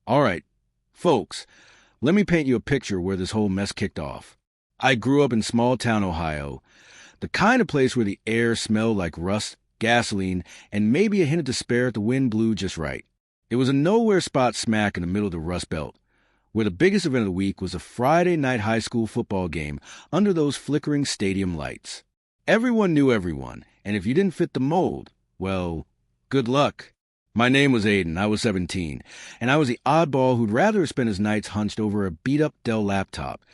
All right, folks, let me paint you a picture where this whole mess kicked off. I grew up in small-town Ohio, the kind of place where the air smelled like rust, gasoline, and maybe a hint of despair if the wind blew just right. It was a nowhere spot smack in the middle of the Rust Belt, where the biggest event of the week was a Friday night high school football game under those flickering stadium lights. Everyone knew everyone, and if you didn't fit the mold, well, good luck. My name was Aiden, I was 17, and I was the oddball who'd rather spend his nights hunched over a beat-up Dell laptop,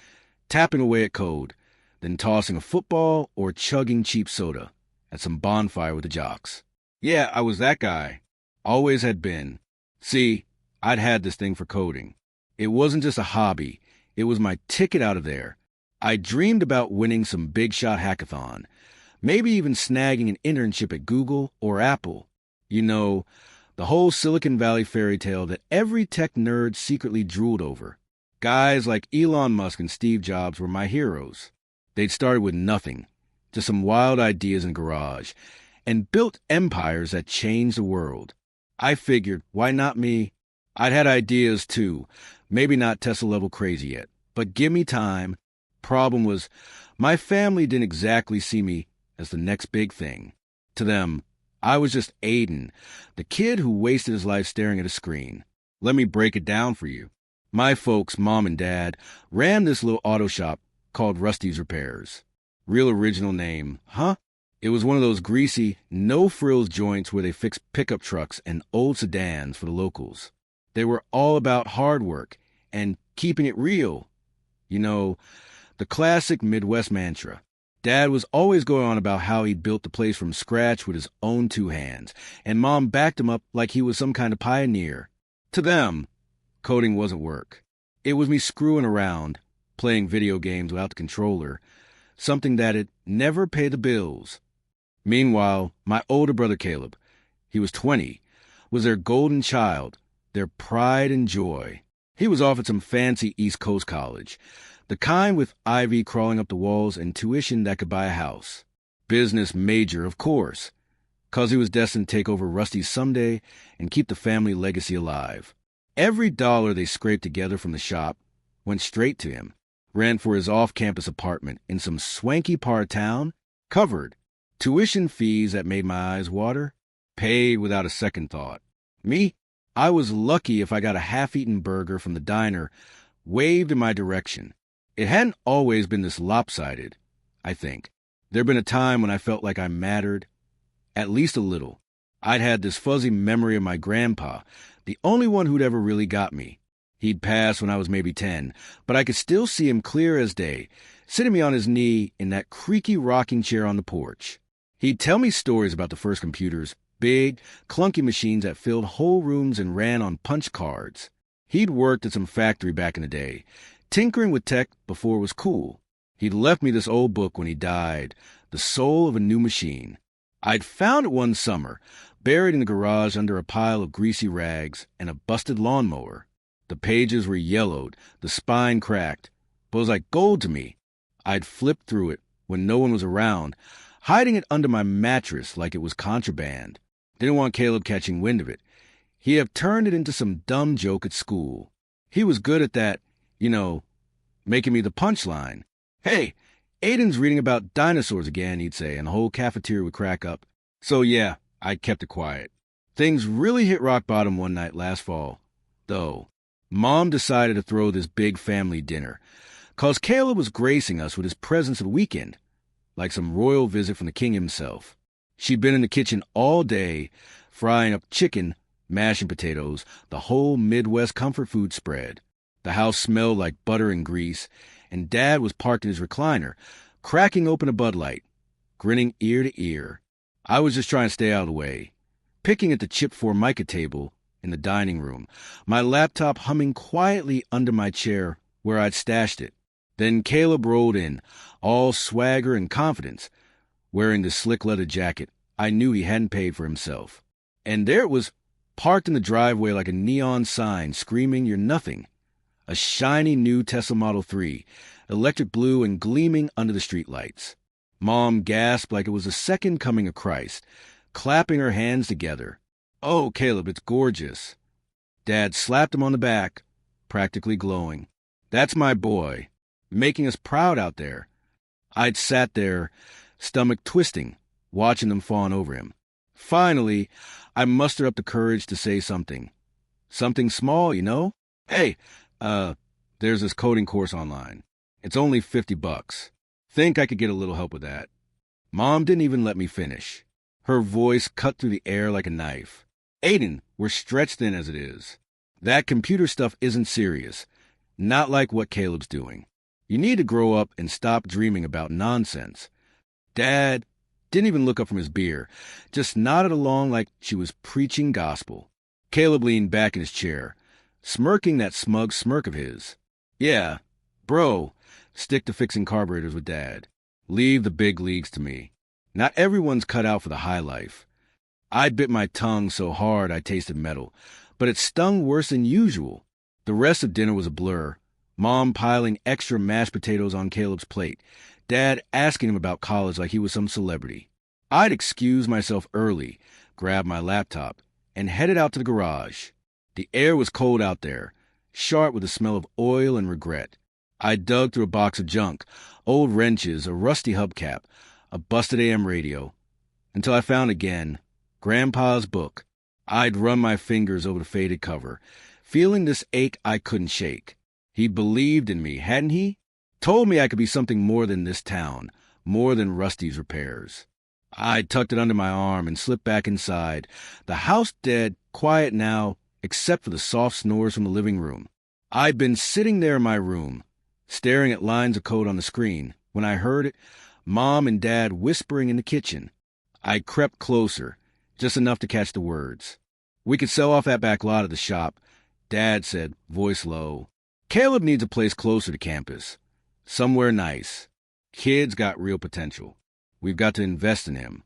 tapping away at code, than tossing a football or chugging cheap soda at some bonfire with the jocks. Yeah, I was that guy. Always had been. See, I'd had this thing for coding. It wasn't just a hobby. It was my ticket out of there. I dreamed about winning some big-shot hackathon, maybe even snagging an internship at Google or Apple. You know, the whole Silicon Valley fairy tale that every tech nerd secretly drooled over. Guys like Elon Musk and Steve Jobs were my heroes. They'd started with nothing, just some wild ideas in a garage, and built empires that changed the world. I figured, why not me? I'd had ideas too, maybe not Tesla-level crazy yet, but give me time. Problem was, my family didn't exactly see me as the next big thing. To them, I was just Aiden, the kid who wasted his life staring at a screen. Let me break it down for you. My folks, Mom and Dad, ran this little auto shop called Rusty's Repairs. Real original name, huh? It was one of those greasy, no-frills joints where they fixed pickup trucks and old sedans for the locals. They were all about hard work and keeping it real. You know, the classic Midwest mantra. Dad was always going on about how he'd built the place from scratch with his own two hands, and Mom backed him up like he was some kind of pioneer. To them, coding wasn't work. It was me screwing around, playing video games without the controller, something that'd never pay the bills. Meanwhile, my older brother Caleb, he was 20, was their golden child, their pride and joy. He was off at some fancy East Coast college, the kind with ivy crawling up the walls and tuition that could buy a house. Business major, of course, 'cause he was destined to take over Rusty's someday and keep the family legacy alive. Every dollar they scraped together from the shop went straight to him. Rent for his off-campus apartment in some swanky part of town, covered. Tuition fees that made my eyes water, paid without a second thought. Me? I was lucky if I got a half-eaten burger from the diner waved in my direction. It hadn't always been this lopsided, I think. There'd been a time when I felt like I mattered, at least a little. I'd had this fuzzy memory of my grandpa, the only one who'd ever really got me. He'd passed when I was maybe 10, but I could still see him clear as day, sitting me on his knee in that creaky rocking chair on the porch. He'd tell me stories about the first computers, big, clunky machines that filled whole rooms and ran on punch cards. He'd worked at some factory back in the day, tinkering with tech before it was cool. He'd left me this old book when he died, The Soul of a New Machine. I'd found it one summer, buried in the garage under a pile of greasy rags and a busted lawnmower. The pages were yellowed, the spine cracked, but it was like gold to me. I'd flipped through it when no one was around, hiding it under my mattress like it was contraband. Didn't want Caleb catching wind of it. He'd have turned it into some dumb joke at school. He was good at that, you know, making me the punchline. Hey, Aiden's reading about dinosaurs again, he'd say, and the whole cafeteria would crack up. So yeah, I kept it quiet. Things really hit rock bottom one night last fall, though. Mom decided to throw this big family dinner, 'cause Caleb was gracing us with his presence of the weekend, like some royal visit from the king himself. She'd been in the kitchen all day, frying up chicken, mashing potatoes, the whole Midwest comfort food spread. The house smelled like butter and grease, and Dad was parked in his recliner, cracking open a Bud Light, grinning ear to ear. I was just trying to stay out of the way, picking at the chipped Formica table in the dining room, my laptop humming quietly under my chair where I'd stashed it. Then Caleb rolled in, all swagger and confidence, wearing the slick leather jacket I knew he hadn't paid for himself. And there it was, parked in the driveway like a neon sign screaming, "You're nothing." A shiny new Tesla Model 3, electric blue and gleaming under the streetlights. Mom gasped like it was the second coming of Christ, clapping her hands together. "Oh, Caleb, it's gorgeous." Dad slapped him on the back, practically glowing. That's my boy, making us proud out there. I'd sat there, stomach twisting, watching them fawn over him. Finally, I mustered up the courage to say something. Something small, you know? Hey, there's this coding course online. It's only $50. Think I could get a little help with that. Mom didn't even let me finish. Her voice cut through the air like a knife. Aiden, we're stretched thin as it is. That computer stuff isn't serious. Not like what Caleb's doing. You need to grow up and stop dreaming about nonsense. Dad didn't even look up from his beer, just nodded along like she was preaching gospel. Caleb leaned back in his chair, smirking that smug smirk of his. Yeah, bro, stick to fixing carburetors with Dad. Leave the big leagues to me. Not everyone's cut out for the high life. I bit my tongue so hard I tasted metal, but it stung worse than usual. The rest of dinner was a blur. Mom piling extra mashed potatoes on Caleb's plate. Dad asking him about college like he was some celebrity. I'd excused myself early, grabbed my laptop, and headed out to the garage. The air was cold out there, sharp with the smell of oil and regret. I dug through a box of junk, old wrenches, a rusty hubcap, a busted AM radio, until I found again Grandpa's book. I'd run my fingers over the faded cover, feeling this ache I couldn't shake. He believed in me, hadn't he? Told me I could be something more than this town, more than Rusty's repairs. I tucked it under my arm and slipped back inside, the house dead, quiet now, except for the soft snores from the living room. I'd been sitting there in my room, staring at lines of code on the screen, when I heard it, Mom and Dad whispering in the kitchen. I crept closer, just enough to catch the words. We could sell off that back lot of the shop, Dad said, voice low. Caleb needs a place closer to campus. Somewhere nice. Kid's got real potential. We've got to invest in him.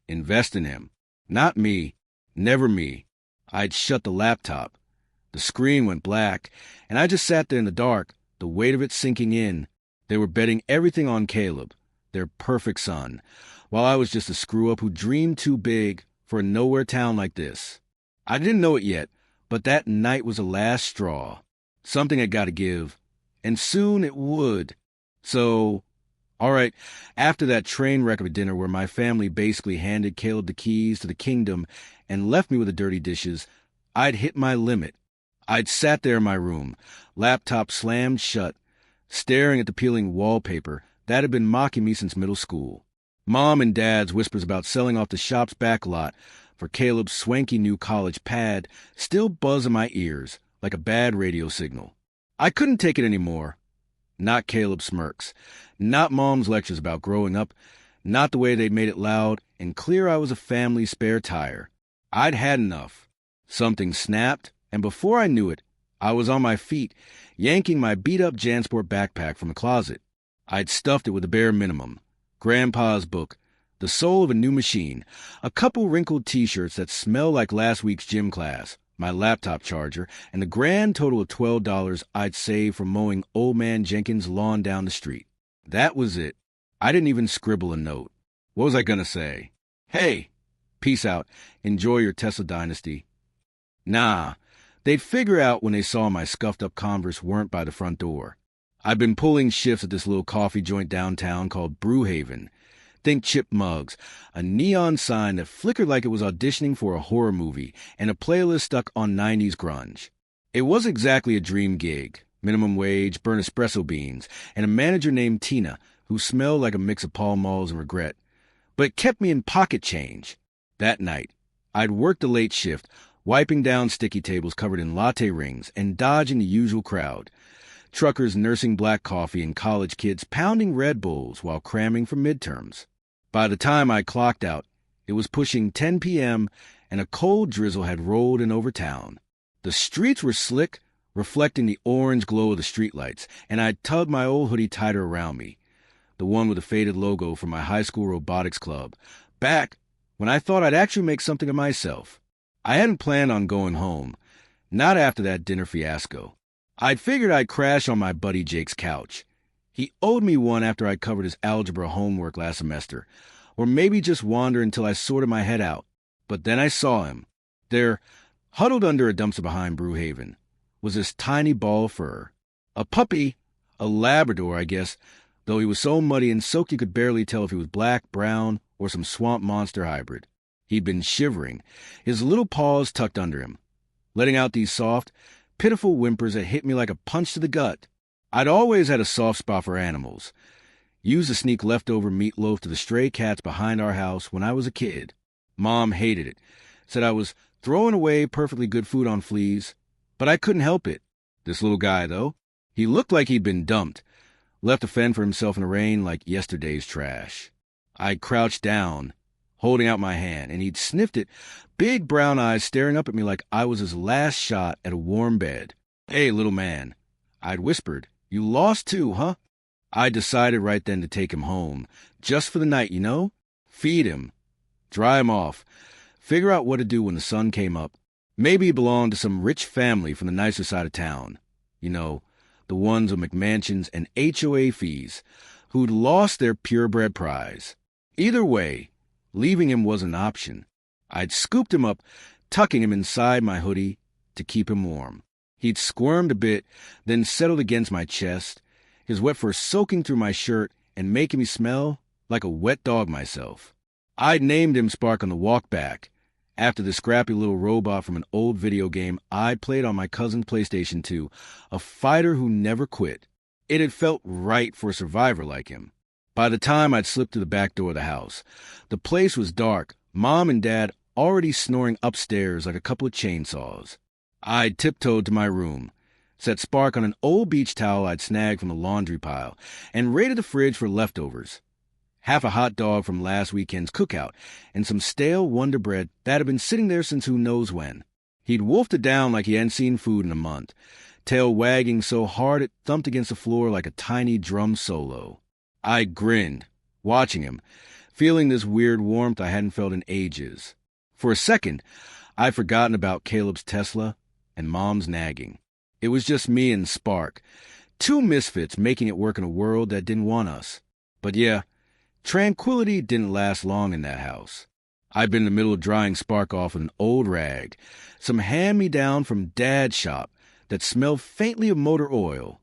Invest in him. Not me. Never me. I'd shut the laptop. The screen went black, and I just sat there in the dark, the weight of it sinking in. They were betting everything on Caleb, their perfect son, while I was just a screw-up who dreamed too big for a nowhere town like this. I didn't know it yet, but that night was the last straw. Something had got to give, and soon it would. So, all right, after that train wreck of a dinner where my family basically handed Caleb the keys to the kingdom and left me with the dirty dishes, I'd hit my limit. I'd sat there in my room, laptop slammed shut, staring at the peeling wallpaper that had been mocking me since middle school. Mom and Dad's whispers about selling off the shop's back lot for Caleb's swanky new college pad still buzz in my ears like a bad radio signal. I couldn't take it anymore. Not Caleb's smirks, not Mom's lectures about growing up, not the way they made it loud and clear I was a family spare tire. I'd had enough. Something snapped, and before I knew it, I was on my feet, yanking my beat-up JanSport backpack from the closet. I'd stuffed it with the bare minimum. Grandpa's book, the soul of a new machine, a couple wrinkled T-shirts that smell like last week's gym class, my laptop charger, and the grand total of $12 I'd saved from mowing Old Man Jenkins' lawn down the street. That was it. I didn't even scribble a note. What was I gonna say? Hey, peace out. Enjoy your Tesla dynasty. Nah, they'd figure out when they saw my scuffed-up Converse weren't by the front door. I'd been pulling shifts at this little coffee joint downtown called Brewhaven. Think chip mugs, a neon sign that flickered like it was auditioning for a horror movie, and a playlist stuck on 90s grunge. It was exactly a dream gig. Minimum wage, burn espresso beans, and a manager named Tina, who smelled like a mix of Pall Malls and regret. But it kept me in pocket change. That night, I'd worked the late shift, wiping down sticky tables covered in latte rings and dodging the usual crowd. Truckers nursing black coffee and college kids pounding Red Bulls while cramming for midterms. By the time I clocked out, it was pushing 10 p.m., and a cold drizzle had rolled in over town. The streets were slick, reflecting the orange glow of the streetlights, and I tugged my old hoodie tighter around me, the one with the faded logo from my high school robotics club, back when I thought I'd actually make something of myself. I hadn't planned on going home, not after that dinner fiasco. I'd figured I'd crash on my buddy Jake's couch. He owed me one after I covered his algebra homework last semester, or maybe just wander until I sorted my head out. But then I saw him, there, Huddled under a dumpster behind Brewhaven was this tiny ball of fur. A puppy, a Labrador, I guess, though he was so muddy and soaked you could barely tell if he was black, brown, or some swamp monster hybrid. He'd been shivering, his little paws tucked under him, letting out these soft, pitiful whimpers that hit me like a punch to the gut. I'd always had a soft spot for animals. Used to sneak leftover meatloaf to the stray cats behind our house when I was a kid. Mom hated it, said I was throwing away perfectly good food on fleas, but I couldn't help it. This little guy, though, he looked like he'd been dumped, left to fend for himself in the rain like yesterday's trash. I crouched down, holding out my hand, and he'd sniffed it, big brown eyes staring up at me like I was his last shot at a warm bed. "Hey, little man," I'd whispered. "You lost too, huh?" I decided right then to take him home, just for the night, you know? Feed him, dry him off, figure out what to do when the sun came up. Maybe he belonged to some rich family from the nicer side of town. You know, the ones with McMansions and HOA fees, who'd lost their purebred prize. Either way, leaving him was an option. I'd scooped him up, tucking him inside my hoodie to keep him warm. He'd squirmed a bit, then settled against my chest, his wet fur soaking through my shirt and making me smell like a wet dog myself. I'd named him Spark on the walk back, after the scrappy little robot from an old video game I played on my cousin's PlayStation 2, a fighter who never quit. It had felt right for a survivor like him. By the time I'd slipped through the back door of the house, the place was dark, Mom and Dad already snoring upstairs like a couple of chainsaws. I'd tiptoed to my room, set Spark on an old beach towel I'd snagged from the laundry pile, and raided the fridge for leftovers. Half a hot dog from last weekend's cookout, and some stale Wonder Bread that had been sitting there since who knows when. He'd wolfed it down like he hadn't seen food in a month, tail wagging so hard it thumped against the floor like a tiny drum solo. I grinned, watching him, feeling this weird warmth I hadn't felt in ages. For a second, I'd forgotten about Caleb's Tesla and Mom's nagging. It was just me and Spark, two misfits making it work in a world that didn't want us. But yeah, tranquility didn't last long in that house. I'd been in the middle of drying Spark off with an old rag, some hand-me-down from Dad's shop that smelled faintly of motor oil,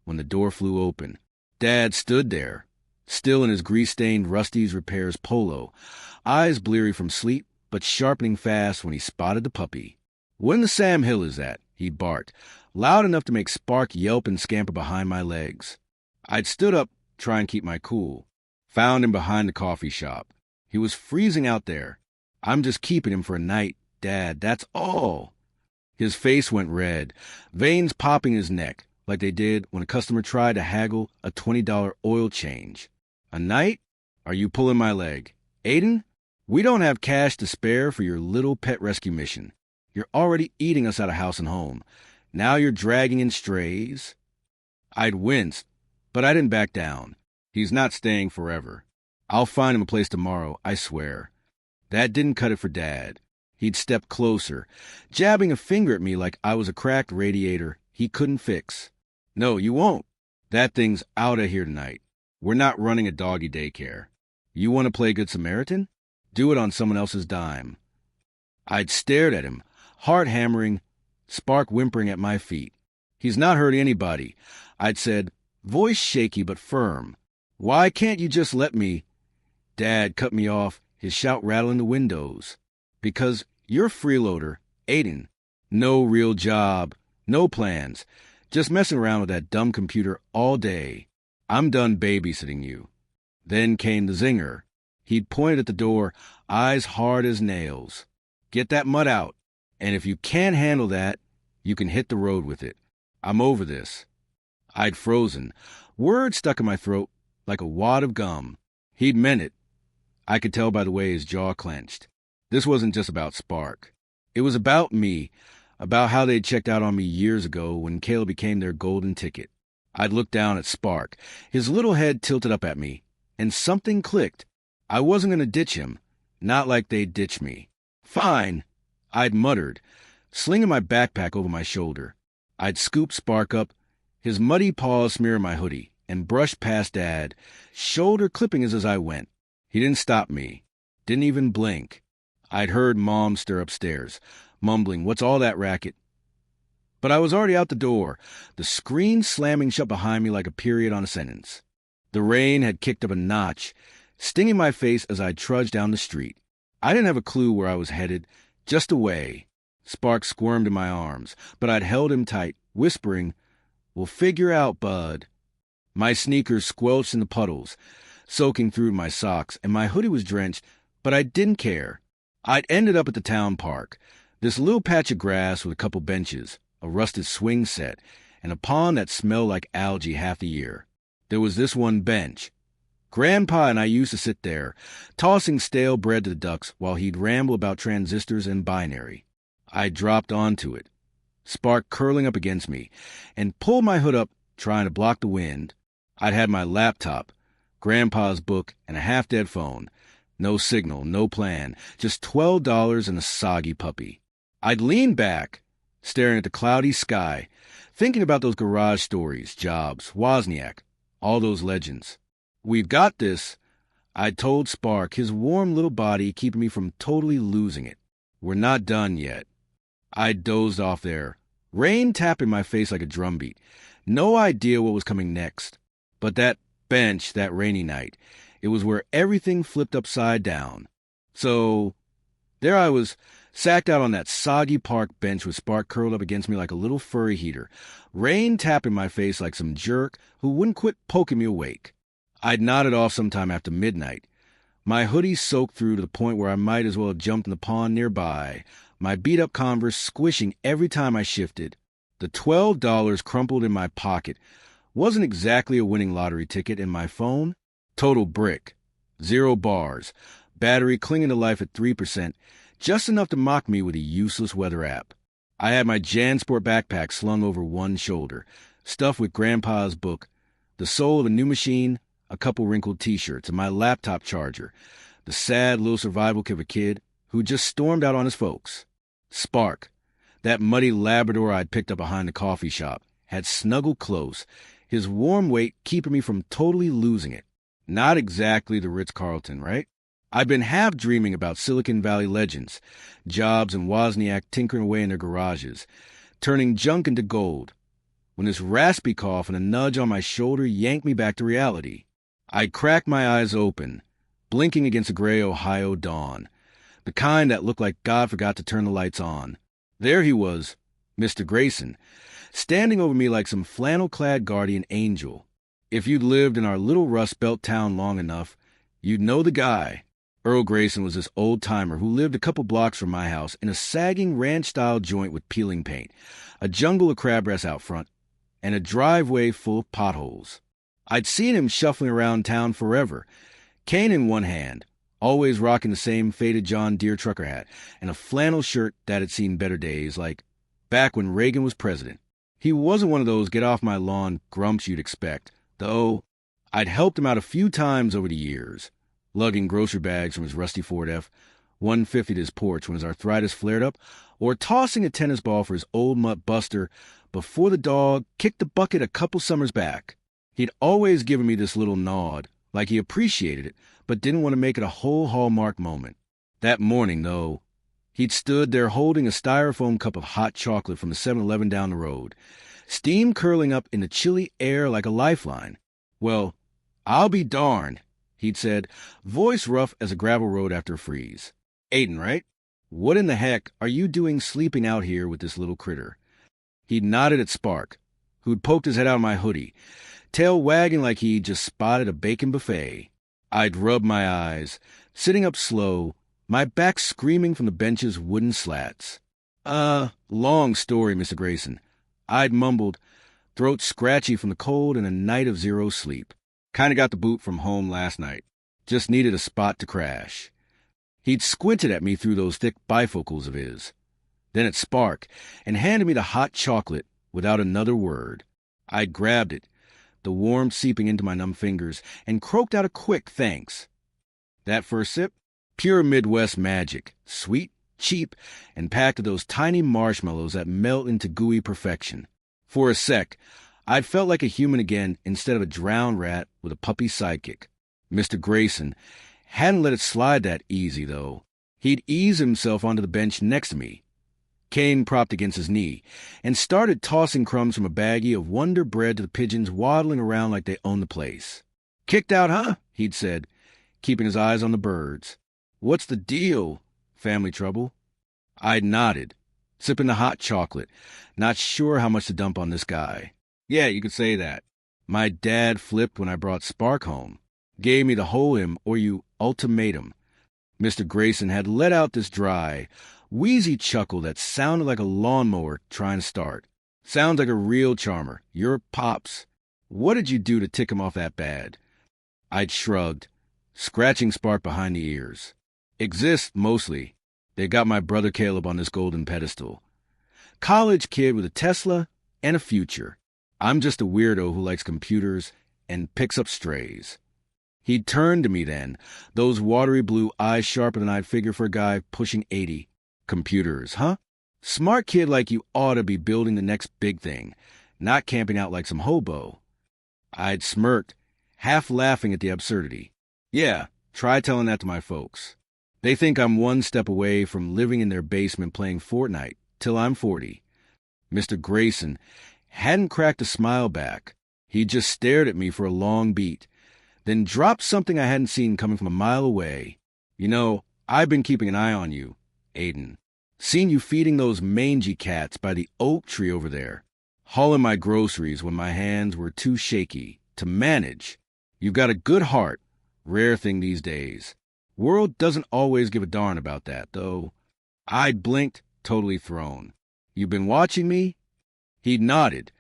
when the door flew open. Dad stood there, still in his grease-stained Rusty's Repairs polo, eyes bleary from sleep but sharpening fast when he spotted the puppy. "When the Sam Hill is at?" he barked, loud enough to make Spark yelp and scamper behind my legs. I'd stood up, trying to keep my cool. Found him behind the coffee shop. He was freezing out there. "I'm just keeping him for a night, Dad, that's all." His face went red, veins popping his neck, like they did when a customer tried to haggle a $20 oil change. "A night? Are you pulling my leg? Aiden? We don't have cash to spare for your little pet rescue mission. You're already eating us out of house and home. Now you're dragging in strays." I'd winced, but I didn't back down. "He's not staying forever. I'll find him a place tomorrow, I swear." That didn't cut it for Dad. He'd stepped closer, jabbing a finger at me like I was a cracked radiator he couldn't fix. "No, you won't. That thing's out of here tonight. We're not running a doggy daycare. You want to play Good Samaritan? Do it on someone else's dime." I'd stared at him, heart hammering, Spark whimpering at my feet. "He's not hurting anybody," I'd said, voice shaky but firm. "Why can't you just let me—" Dad cut me off, his shout rattling the windows. "Because you're a freeloader, Aiden. No real job, no plans, just messing around with that dumb computer all day. I'm done babysitting you." Then came the zinger. He'd pointed at the door, eyes hard as nails. "Get that mud out. And if you can't handle that, you can hit the road with it. I'm over this." I'd frozen, words stuck in my throat like a wad of gum. He'd meant it. I could tell by the way his jaw clenched. This wasn't just about Spark. It was about me, about how they'd checked out on me years ago when Caleb became their golden ticket. I'd looked down at Spark, his little head tilted up at me, and something clicked. I wasn't going to ditch him, not like they'd ditch me. "Fine," I'd muttered, slinging my backpack over my shoulder. I'd scooped Spark up, his muddy paws smearing my hoodie, and brushed past Dad, shoulder clipping as I went. He didn't stop me, didn't even blink. I'd heard Mom stir upstairs, mumbling, "What's all that racket?" But I was already out the door, the screen slamming shut behind me like a period on a sentence. The rain had kicked up a notch, stinging my face as I trudged down the street. I didn't have a clue where I was headed, just away. Spark squirmed in my arms, but I'd held him tight, whispering, "We'll figure out, bud." My sneakers squelched in the puddles, soaking through my socks, and my hoodie was drenched, but I didn't care. I'd ended up at the town park, this little patch of grass with a couple benches, a rusted swing set, and a pond that smelled like algae half the year. There was this one bench. Grandpa and I used to sit there, tossing stale bread to the ducks while he'd ramble about transistors and binary. I dropped onto it, Spark curling up against me, and pulled my hood up, trying to block the wind. I'd had my laptop, Grandpa's book, and a half-dead phone. No signal, no plan, just $12 and a soggy puppy. I'd leaned back, staring at the cloudy sky, thinking about those garage stories, Jobs, Wozniak, all those legends. "We've got this," I'd told Spark, his warm little body keeping me from totally losing it. "We're not done yet." I dozed off there, rain tapping my face like a drumbeat. No idea what was coming next. But that bench that rainy night, it was where everything flipped upside down. So there I was, sacked out on that soggy park bench with Spark curled up against me like a little furry heater, rain tapping my face like some jerk who wouldn't quit poking me awake. I'd nodded off sometime after midnight, my hoodie soaked through to the point where I might as well have jumped in the pond nearby, my beat-up Converse squishing every time I shifted. The $12 crumpled in my pocket wasn't exactly a winning lottery ticket, and my phone? Total brick. 0 bars. Battery clinging to life at 3%, just enough to mock me with a useless weather app. I had my JanSport backpack slung over one shoulder, stuffed with Grandpa's book, the soul of a new machine, a couple wrinkled T-shirts, and my laptop charger, the sad little survival kit of a kid who just stormed out on his folks. Spark, that muddy Labrador I'd picked up behind the coffee shop, had snuggled close, his warm weight keeping me from totally losing it. Not exactly the Ritz-Carlton, right? I've been half dreaming about Silicon Valley legends, Jobs and Wozniak tinkering away in their garages, turning junk into gold, when this raspy cough and a nudge on my shoulder yanked me back to reality. I cracked my eyes open, blinking against a gray Ohio dawn, the kind that looked like God forgot to turn the lights on. There he was, Mr. Grayson, standing over me like some flannel-clad guardian angel. If you'd lived in our little Rust Belt town long enough, you'd know the guy. Earl Grayson was this old-timer who lived a couple blocks from my house in a sagging ranch-style joint with peeling paint, a jungle of crabgrass out front, and a driveway full of potholes. I'd seen him shuffling around town forever, cane in one hand, always rocking the same faded John Deere trucker hat, and a flannel shirt that had seen better days, like back when Reagan was president. He wasn't one of those get-off-my-lawn grumps you'd expect, though I'd helped him out a few times over the years, lugging grocery bags from his rusty Ford F-150 to his porch when his arthritis flared up, or tossing a tennis ball for his old mutt Buster before the dog kicked the bucket a couple summers back. He'd always given me this little nod, like he appreciated it, but didn't want to make it a whole hallmark moment. That morning, though, he'd stood there holding a styrofoam cup of hot chocolate from the 7-Eleven down the road, steam curling up in the chilly air like a lifeline. "Well, I'll be darned," he'd said, voice rough as a gravel road after a freeze. "Aiden, right? What in the heck are you doing sleeping out here with this little critter?" He'd nodded at Spark, who'd poked his head out of my hoodie, tail wagging like he'd just spotted a bacon buffet. I'd rubbed my eyes, sitting up slow, my back screaming from the bench's wooden slats. Long story, Mr. Grayson," I'd mumbled, throat scratchy from the cold and a night of 0 sleep. "Kinda got the boot from home last night. Just needed a spot to crash." He'd squinted at me through those thick bifocals of his, then at Spark, and handed me the hot chocolate without another word. I'd grabbed it, the warmth seeping into my numb fingers, and croaked out a quick thanks. That first sip, pure Midwest magic, sweet, cheap, and packed with those tiny marshmallows that melt into gooey perfection. For a sec, I'd felt like a human again instead of a drowned rat with a puppy sidekick. Mr. Grayson hadn't let it slide that easy, though. He'd eased himself onto the bench next to me, Kane propped against his knee, and started tossing crumbs from a baggie of Wonder Bread to the pigeons waddling around like they owned the place. "Kicked out, huh?" he'd said, keeping his eyes on the birds. "What's the deal? Family trouble?" I nodded, sipping the hot chocolate, not sure how much to dump on this guy. "Yeah, you could say that. My dad flipped when I brought Spark home. Gave me the hoe him or you ultimatum." Mr. Grayson had let out this dry, wheezy chuckle that sounded like a lawnmower trying to start. "Sounds like a real charmer. Your pops. What did you do to tick him off that bad?" I'd shrugged, scratching Spark behind the ears. "Exist, mostly. They got my brother Caleb on this golden pedestal. College kid with a Tesla and a future. I'm just a weirdo who likes computers and picks up strays." He'd turned to me then, those watery blue eyes sharper than I'd figure for a guy pushing 80. "Computers, huh? Smart kid like you ought to be building the next big thing, not camping out like some hobo." I'd smirked, half laughing at the absurdity. "Yeah, try telling that to my folks. They think I'm one step away from living in their basement playing Fortnite till I'm 40. Mr. Grayson hadn't cracked a smile back. He just stared at me for a long beat, then dropped something I hadn't seen coming from a mile away. "You know, I've been keeping an eye on you, Aiden. Seen you feeding those mangy cats by the oak tree over there. Hauling my groceries when my hands were too shaky to manage. You've got a good heart, rare thing these days. World doesn't always give a darn about that, though." I'd blinked, totally thrown. "You been watching me?" He nodded,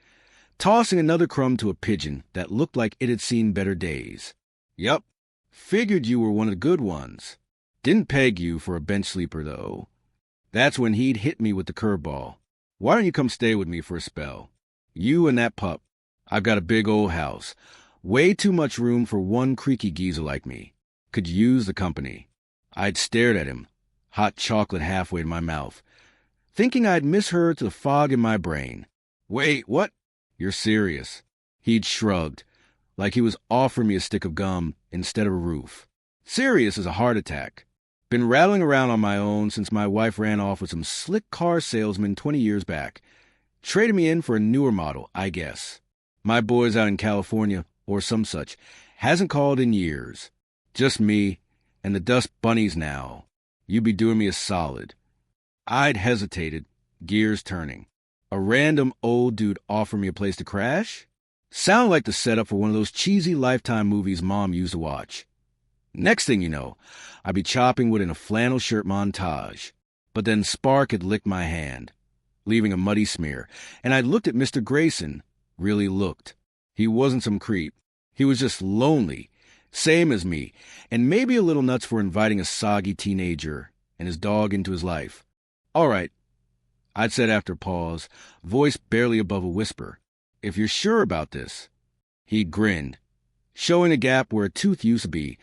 tossing another crumb to a pigeon that looked like it had seen better days. "Yup. Figured you were one of the good ones. Didn't peg you for a bench sleeper, though." That's when he'd hit me with the curveball. "Why don't you come stay with me for a spell? You and that pup. I've got a big old house. Way too much room for one creaky geezer like me. Could use the company." I'd stared at him, hot chocolate halfway to my mouth, thinking I'd misheard the fog in my brain. "Wait, what? You're serious?" He'd shrugged, like he was offering me a stick of gum instead of a roof. "Serious as a heart attack. Been rattling around on my own since my wife ran off with some slick car salesman 20 years back. Traded me in for a newer model, I guess. My boy's out in California, or some such. Hasn't called in years. Just me and the dust bunnies now. You'd be doing me a solid." I'd hesitated, gears turning. A random old dude offer me a place to crash? Sound like the setup for one of those cheesy Lifetime movies Mom used to watch. Next thing you know, I'd be chopping wood in a flannel shirt montage. But then Spark had licked my hand, leaving a muddy smear, and I looked at Mr. Grayson, really looked. He wasn't some creep. He was just lonely, same as me, and maybe a little nuts for inviting a soggy teenager and his dog into his life. "All right," I'd said after a pause, voice barely above a whisper. "If you're sure about this." He'd grinned, showing a gap where a tooth used to be,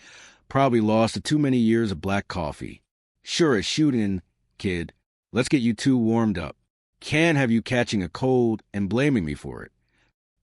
probably lost to too many years of black coffee. "Sure as shooting, kid. Let's get you two warmed up. Can't have you catching a cold and blaming me for it."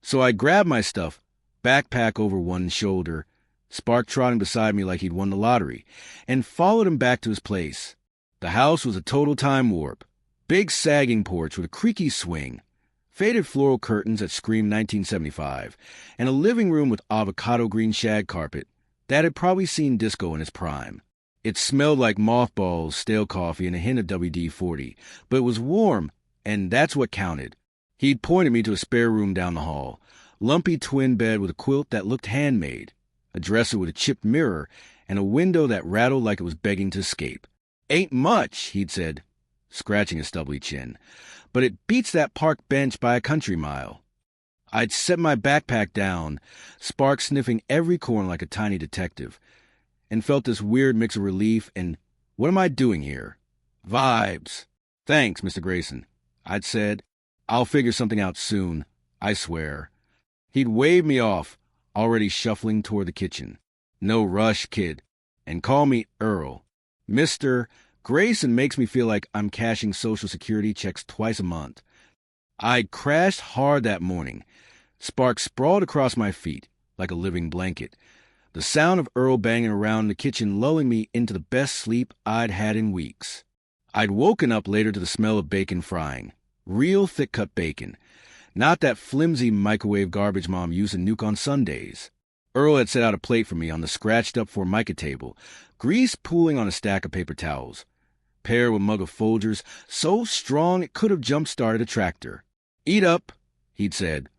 So I grabbed my stuff, backpack over one shoulder, Spark trotting beside me like he'd won the lottery, and followed him back to his place. The house was a total time warp. Big sagging porch with a creaky swing, faded floral curtains that screamed 1975, and a living room with avocado green shag carpet that had probably seen disco in its prime. It smelled like mothballs, stale coffee, and a hint of WD-40, but it was warm, and that's what counted. He'd pointed me to a spare room down the hall, lumpy twin bed with a quilt that looked handmade, a dresser with a chipped mirror, and a window that rattled like it was begging to escape. "Ain't much," he'd said, scratching his stubbly chin, "but it beats that park bench by a country mile." I'd set my backpack down, Spark sniffing every corner like a tiny detective, and felt this weird mix of relief and, what am I doing here? Vibes. "Thanks, Mr. Grayson," I'd said. "I'll figure something out soon, I swear." He'd wave me off, already shuffling toward the kitchen. "No rush, kid. And call me Earl. Mr. Grayson makes me feel like I'm cashing Social Security checks twice a month." I'd crashed hard that morning. Spark sprawled across my feet like a living blanket, the sound of Earl banging around the kitchen lulling me into the best sleep I'd had in weeks. I'd woken up later to the smell of bacon frying. Real thick-cut bacon. Not that flimsy microwave garbage Mom used to nuke on Sundays. Earl had set out a plate for me on the scratched-up Formica table, grease pooling on a stack of paper towels. Paired with a mug of Folgers, so strong it could have jump-started a tractor. "Eat up," he'd said,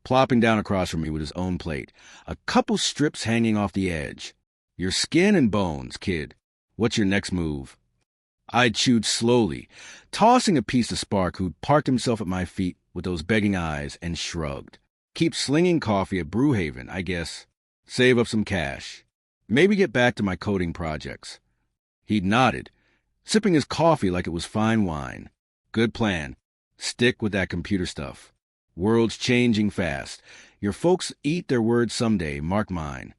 plopping down across from me with his own plate, a couple strips hanging off the edge. "Your skin and bones, kid. What's your next move?" I chewed slowly, tossing a piece to Spark, who'd parked himself at my feet with those begging eyes, and shrugged. Keep slinging coffee at Brewhaven, I guess. Save up some cash. Maybe get back to my coding projects. He'd nodded, sipping his coffee like it was fine wine. Good plan. Stick with that computer stuff. World's changing fast. Your folks eat their words someday, mark mine.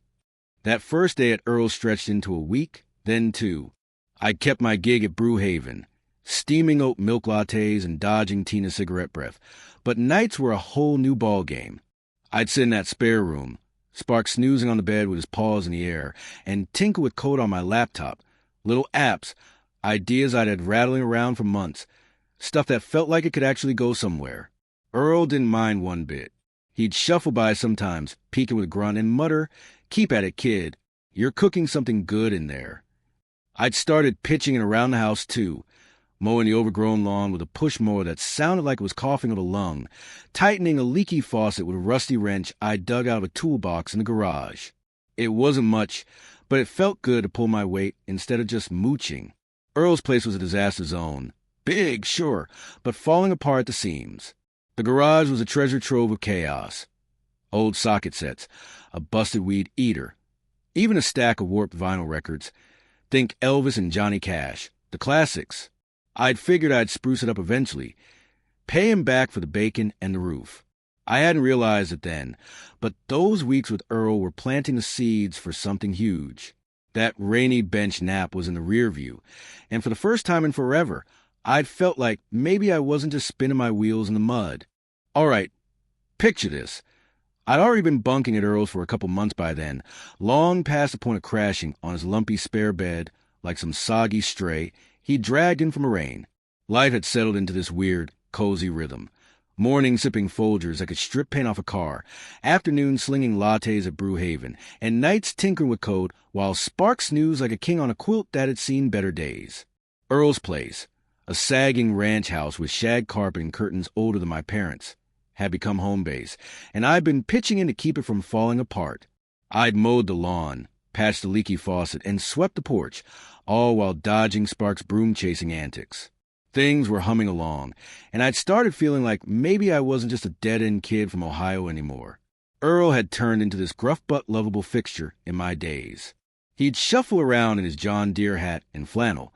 That first day at Earl stretched into a week, then two. I kept my gig at Brewhaven, steaming oat milk lattes and dodging Tina's cigarette breath. But nights were a whole new ball game. I'd sit in that spare room, Spark snoozing on the bed with his paws in the air, and tinker with code on my laptop. Little apps, ideas I'd had rattling around for months, stuff that felt like it could actually go somewhere. Earl didn't mind one bit. He'd shuffle by sometimes, peeking with a grunt, and mutter, "Keep at it, kid. You're cooking something good in there." I'd started pitching it around the house, too, mowing the overgrown lawn with a push mower that sounded like it was coughing up a lung, tightening a leaky faucet with a rusty wrench I'd dug out of a toolbox in the garage. It wasn't much, but it felt good to pull my weight instead of just mooching. Earl's place was a disaster zone. Big, sure, but falling apart at the seams. The garage was a treasure trove of chaos. Old socket sets, a busted weed eater, even a stack of warped vinyl records. Think Elvis and Johnny Cash, the classics. I'd figured I'd spruce it up eventually, pay him back for the bacon and the roof. I hadn't realized it then, but those weeks with Earl were planting the seeds for something huge. That rainy bench nap was in the rear view, and for the first time in forever, I'd felt like maybe I wasn't just spinning my wheels in the mud. All right, picture this. I'd already been bunking at Earl's for a couple months by then, long past the point of crashing on his lumpy spare bed, like some soggy stray he'd dragged in from a rain. Life had settled into this weird, cozy rhythm. Morning sipping Folgers that could strip paint off a car, afternoons slinging lattes at Brewhaven, and nights tinkering with code while Spark snoozed like a king on a quilt that had seen better days. Earl's place, a sagging ranch house with shag carpet and curtains older than my parents', had become home base, and I'd been pitching in to keep it from falling apart. I'd mowed the lawn, patched the leaky faucet, and swept the porch, all while dodging Spark's broom-chasing antics. Things were humming along, and I'd started feeling like maybe I wasn't just a dead-end kid from Ohio anymore. Earl had turned into this gruff-but lovable fixture in my days. He'd shuffle around in his John Deere hat and flannel,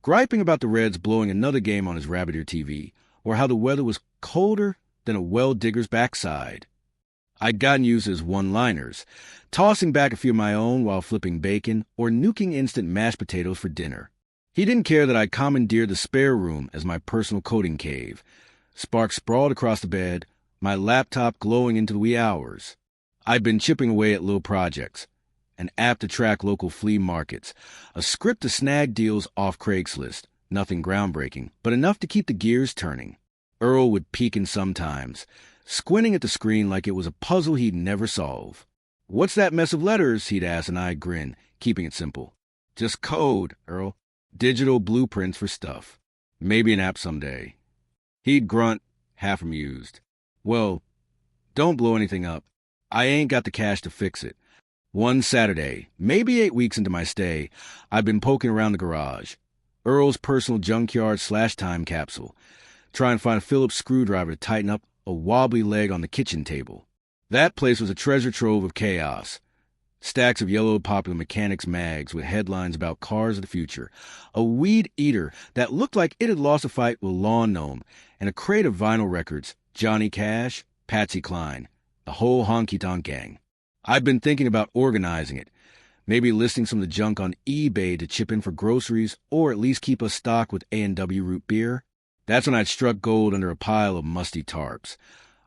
griping about the Reds blowing another game on his rabbit ear TV, or how the weather was colder than a well-digger's backside. I'd gotten used to his one-liners, tossing back a few of my own while flipping bacon or nuking instant mashed potatoes for dinner. He didn't care that I commandeered the spare room as my personal coding cave. Spark sprawled across the bed, my laptop glowing into the wee hours. I'd been chipping away at little projects, an app to track local flea markets, a script to snag deals off Craigslist, nothing groundbreaking, but enough to keep the gears turning. Earl would peek in sometimes, squinting at the screen like it was a puzzle he'd never solve. "What's that mess of letters?" he'd ask, and I'd grin, keeping it simple. "Just code, Earl. Digital blueprints for stuff. Maybe an app someday." He'd grunt, half amused. "Well, don't blow anything up. I ain't got the cash to fix it." One Saturday, maybe 8 weeks into my stay, I'd been poking around the garage, Earl's personal junkyard/time capsule, trying to find a Phillips screwdriver to tighten up a wobbly leg on the kitchen table. That place was a treasure trove of chaos. Stacks of yellow Popular Mechanics mags with headlines about cars of the future, a weed eater that looked like it had lost a fight with a lawn gnome, and a crate of vinyl records, Johnny Cash, Patsy Cline, the whole honky-tonk gang. I'd been thinking about organizing it, maybe listing some of the junk on eBay to chip in for groceries or at least keep us stocked with A&W root beer. That's when I'd struck gold under a pile of musty tarps,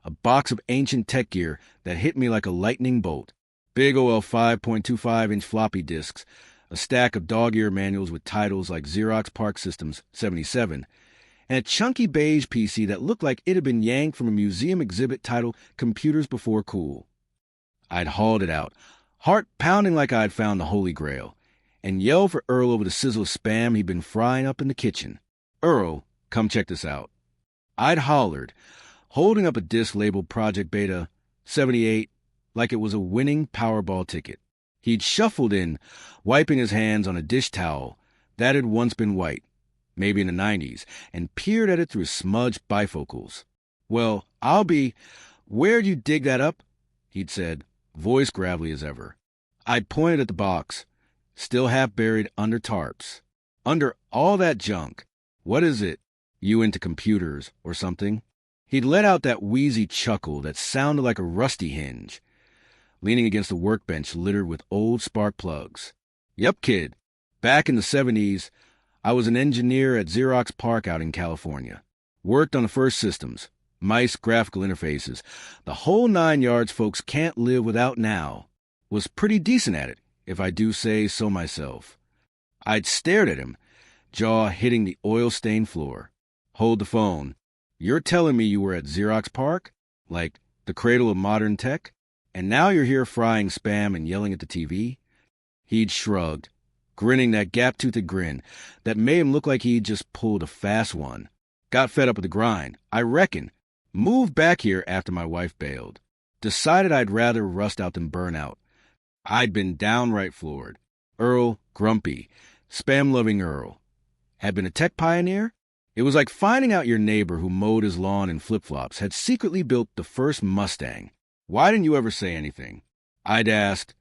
a box of ancient tech gear that hit me like a lightning bolt, big OL 5.25-inch floppy disks, a stack of dog-ear manuals with titles like Xerox PARC Systems 77, and a chunky beige PC that looked like it had been yanked from a museum exhibit titled Computers Before Cool. I'd hauled it out, heart pounding like I'd found the Holy Grail, and yelled for Earl over the sizzle of spam he'd been frying up in the kitchen. "Earl, come check this out." I'd hollered, holding up a disc labeled Project Beta 78 like it was a winning Powerball ticket. He'd shuffled in, wiping his hands on a dish towel that had once been white, maybe in the 90s, and peered at it through smudged bifocals. "Well, where'd you dig that up?" he'd said, voice gravelly as ever. I'd pointed at the box, still half buried under tarps. "Under all that junk. What is it? You into computers or something?" He'd let out that wheezy chuckle that sounded like a rusty hinge, leaning against a workbench littered with old spark plugs. "Yep, kid. Back in the 70s, I was an engineer at Xerox PARC out in California. Worked on the first systems, mice, graphical interfaces, the whole 9 yards folks can't live without now. Was pretty decent at it, if I do say so myself." I'd stared at him, jaw hitting the oil-stained floor. "Hold the phone. You're telling me you were at Xerox PARC? Like the cradle of modern tech? And now you're here frying spam and yelling at the TV?" He'd shrugged, grinning that gap-toothed grin that made him look like he'd just pulled a fast one. "Got fed up with the grind, I reckon. Moved back here after my wife bailed. Decided I'd rather rust out than burn out." I'd been downright floored. Earl, grumpy, spam-loving Earl, had been a tech pioneer? It was like finding out your neighbor who mowed his lawn in flip-flops had secretly built the first Mustang. "Why didn't you ever say anything?" I'd asked,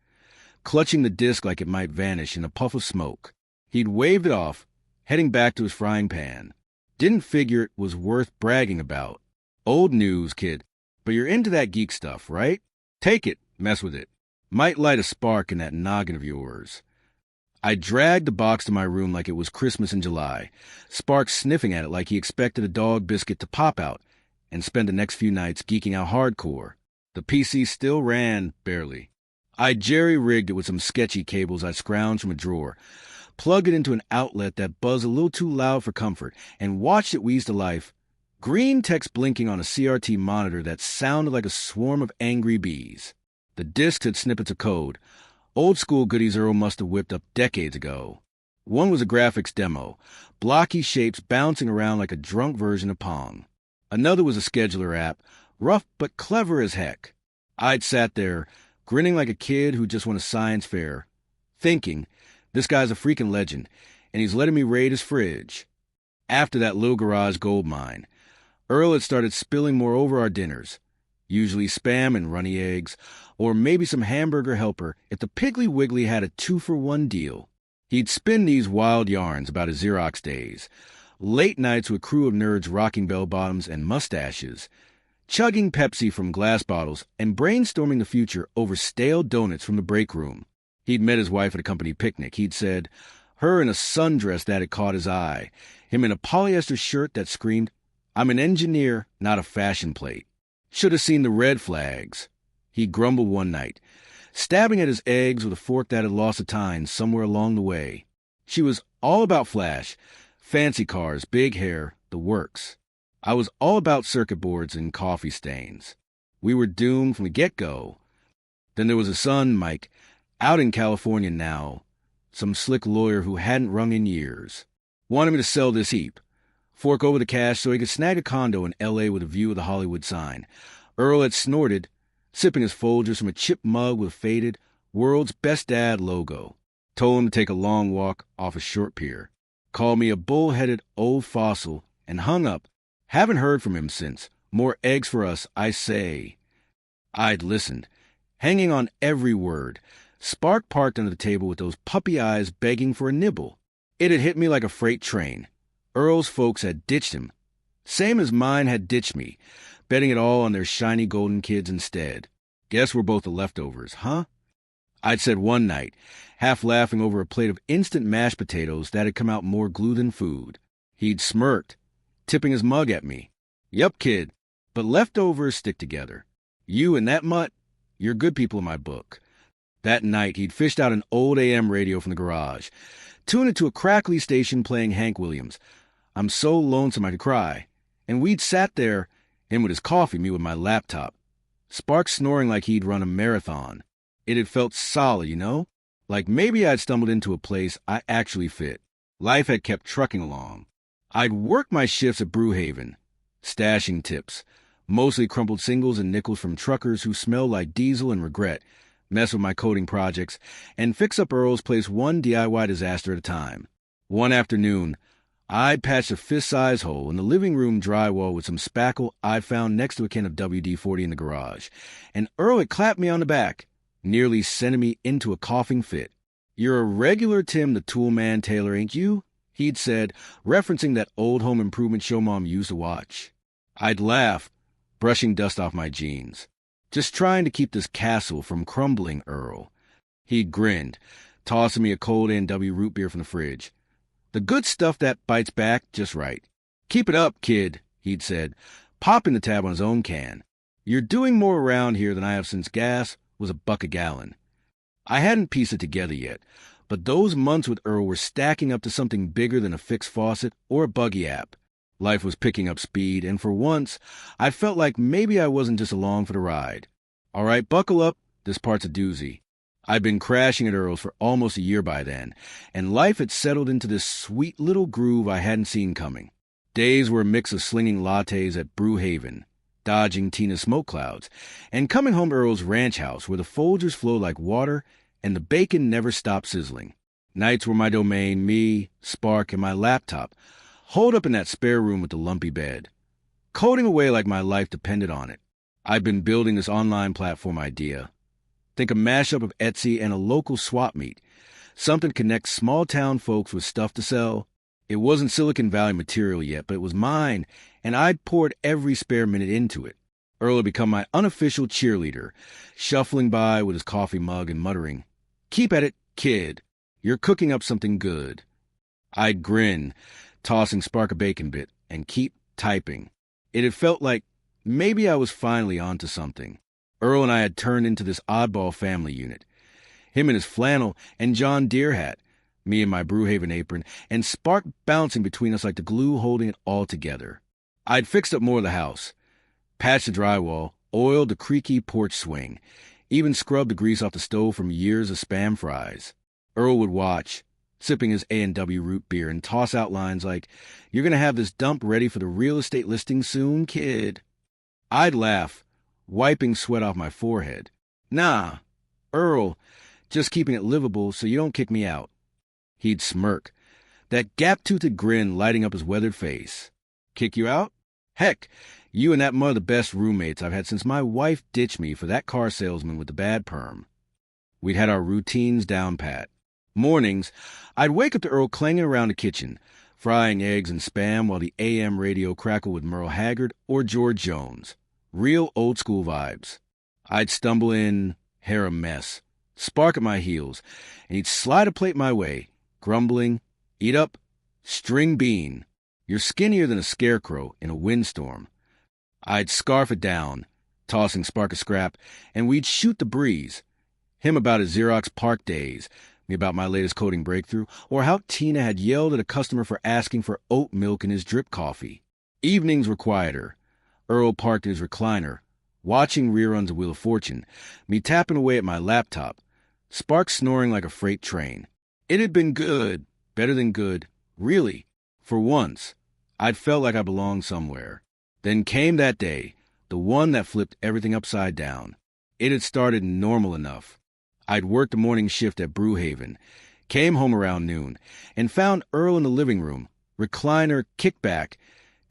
clutching the disc like it might vanish in a puff of smoke. He'd waved it off, heading back to his frying pan. "Didn't figure it was worth bragging about. Old news, kid, but you're into that geek stuff, right? Take it, mess with it. Might light a spark in that noggin of yours." I dragged the box to my room like it was Christmas in July, Spark sniffing at it like he expected a dog biscuit to pop out, and spent the next few nights geeking out hardcore. The PC still ran, barely. I jerry-rigged it with some sketchy cables I scrounged from a drawer, plugged it into an outlet that buzzed a little too loud for comfort, and watched it wheeze to life. Green text blinking on a CRT monitor that sounded like a swarm of angry bees. The discs had snippets of code, old-school goodies Earl must have whipped up decades ago. One was a graphics demo, blocky shapes bouncing around like a drunk version of Pong. Another was a scheduler app, rough but clever as heck. I'd sat there, grinning like a kid who just won a science fair, thinking, this guy's a freaking legend, and he's letting me raid his fridge. After that little garage gold mine, Earl had started spilling more over our dinners, usually spam and runny eggs, or maybe some hamburger helper if the Piggly Wiggly had a 2-for-1 deal. He'd spin these wild yarns about his Xerox days, late nights with a crew of nerds rocking bell-bottoms and mustaches, chugging Pepsi from glass bottles and brainstorming the future over stale donuts from the break room. He'd met his wife at a company picnic. He'd said, her in a sundress that had caught his eye, him in a polyester shirt that screamed, "I'm an engineer, not a fashion plate." Should have seen the red flags. He grumbled one night, stabbing at his eggs with a fork that had lost a tine somewhere along the way. She was all about flash, fancy cars, big hair, the works. I was all about circuit boards and coffee stains. We were doomed from the get-go. Then there was a son, Mike, out in California now, some slick lawyer who hadn't rung in years. Wanted me to sell this heap, fork over the cash so he could snag a condo in L.A. with a view of the Hollywood sign. Earl had snorted, sipping his Folgers from a chipped mug with a faded "World's Best Dad" logo. Told him to take a long walk off a short pier. Called me a bull-headed old fossil and hung up. Haven't heard from him since. More eggs for us, I say. I'd listened, hanging on every word. Spark parked under the table with those puppy eyes begging for a nibble. It had hit me like a freight train. Earl's folks had ditched him, same as mine had ditched me, betting it all on their shiny golden kids instead. Guess we're both the leftovers, huh? I'd said one night, half laughing over a plate of instant mashed potatoes that had come out more glue than food. He'd smirked, tipping his mug at me. Yup, kid, but leftovers stick together. You and that mutt, you're good people in my book. That night, he'd fished out an old AM radio from the garage, tuned it to a crackly station playing Hank Williams. I'm so lonesome I could cry. And we'd sat there, him with his coffee, me with my laptop. Spark snoring like he'd run a marathon. It had felt solid, you know? Like maybe I'd stumbled into a place I actually fit. Life had kept trucking along. I'd worked my shifts at Brewhaven, stashing tips, mostly crumpled singles and nickels from truckers who smelled like diesel and regret, mess with my coding projects, and fix up Earl's place one DIY disaster at a time. One afternoon, I patched a fist-size hole in the living room drywall with some spackle I found next to a can of WD-40 in the garage, and Earl had clapped me on the back, nearly sending me into a coughing fit. "You're a regular Tim the Tool Man Taylor, ain't you?" he'd said, referencing that old home improvement show Mom used to watch. I'd laugh, brushing dust off my jeans. "Just trying to keep this castle from crumbling, Earl." He'd grinned, tossing me a cold A&W root beer from the fridge. "The good stuff that bites back just right. Keep it up, kid," he'd said, popping the tab on his own can. "You're doing more around here than I have since gas was $1 a gallon." I hadn't pieced it together yet, but those months with Earl were stacking up to something bigger than a fixed faucet or a buggy app. Life was picking up speed, and for once, I felt like maybe I wasn't just along for the ride. All right, buckle up, this part's a doozy. I'd been crashing at Earl's for almost a year by then, and life had settled into this sweet little groove I hadn't seen coming. Days were a mix of slinging lattes at Brewhaven, dodging Tina's smoke clouds, and coming home to Earl's ranch house where the Folgers flowed like water and the bacon never stopped sizzling. Nights were my domain, me, Spark, and my laptop, holed up in that spare room with the lumpy bed, coding away like my life depended on it. I'd been building this online platform idea. Think a mashup of Etsy and a local swap meet, something to connect small-town folks with stuff to sell. It wasn't Silicon Valley material yet, but it was mine, and I'd poured every spare minute into it. Earl had become my unofficial cheerleader, shuffling by with his coffee mug and muttering, "Keep at it, kid. You're cooking up something good." I'd grin, tossing Spark a bacon bit, and keep typing. It had felt like maybe I was finally onto something. Earl and I had turned into this oddball family unit. Him in his flannel and John Deere hat, me in my Brewhaven apron, and Spark bouncing between us like the glue holding it all together. I'd fixed up more of the house, patched the drywall, oiled the creaky porch swing, even scrubbed the grease off the stove from years of Spam fries. Earl would watch, sipping his A&W root beer, and toss out lines like, "You're going to have this dump ready for the real estate listing soon, kid." I'd laugh, wiping sweat off my forehead. "Nah, Earl, just keeping it livable so you don't kick me out." He'd smirk, that gap-toothed grin lighting up his weathered face. "Kick you out? Heck, you and that mother are the best roommates I've had since my wife ditched me for that car salesman with the bad perm." We'd had our routines down pat. Mornings, I'd wake up to Earl clanging around the kitchen, frying eggs and Spam while the AM radio crackled with Merle Haggard or George Jones. Real old-school vibes. I'd stumble in, hair a mess, Spark at my heels, and he'd slide a plate my way, grumbling, "Eat up, string bean. You're skinnier than a scarecrow in a windstorm." I'd scarf it down, tossing Spark a scrap, and we'd shoot the breeze. Him about his Xerox PARC days, me about my latest coding breakthrough, or how Tina had yelled at a customer for asking for oat milk in his drip coffee. Evenings were quieter. Earl parked in his recliner, watching reruns of Wheel of Fortune, me tapping away at my laptop, Spark snoring like a freight train. It had been good, better than good, really. For once, I'd felt like I belonged somewhere. Then came that day, the one that flipped everything upside down. It had started normal enough. I'd worked the morning shift at Brewhaven, came home around noon, and found Earl in the living room, recliner, kickback,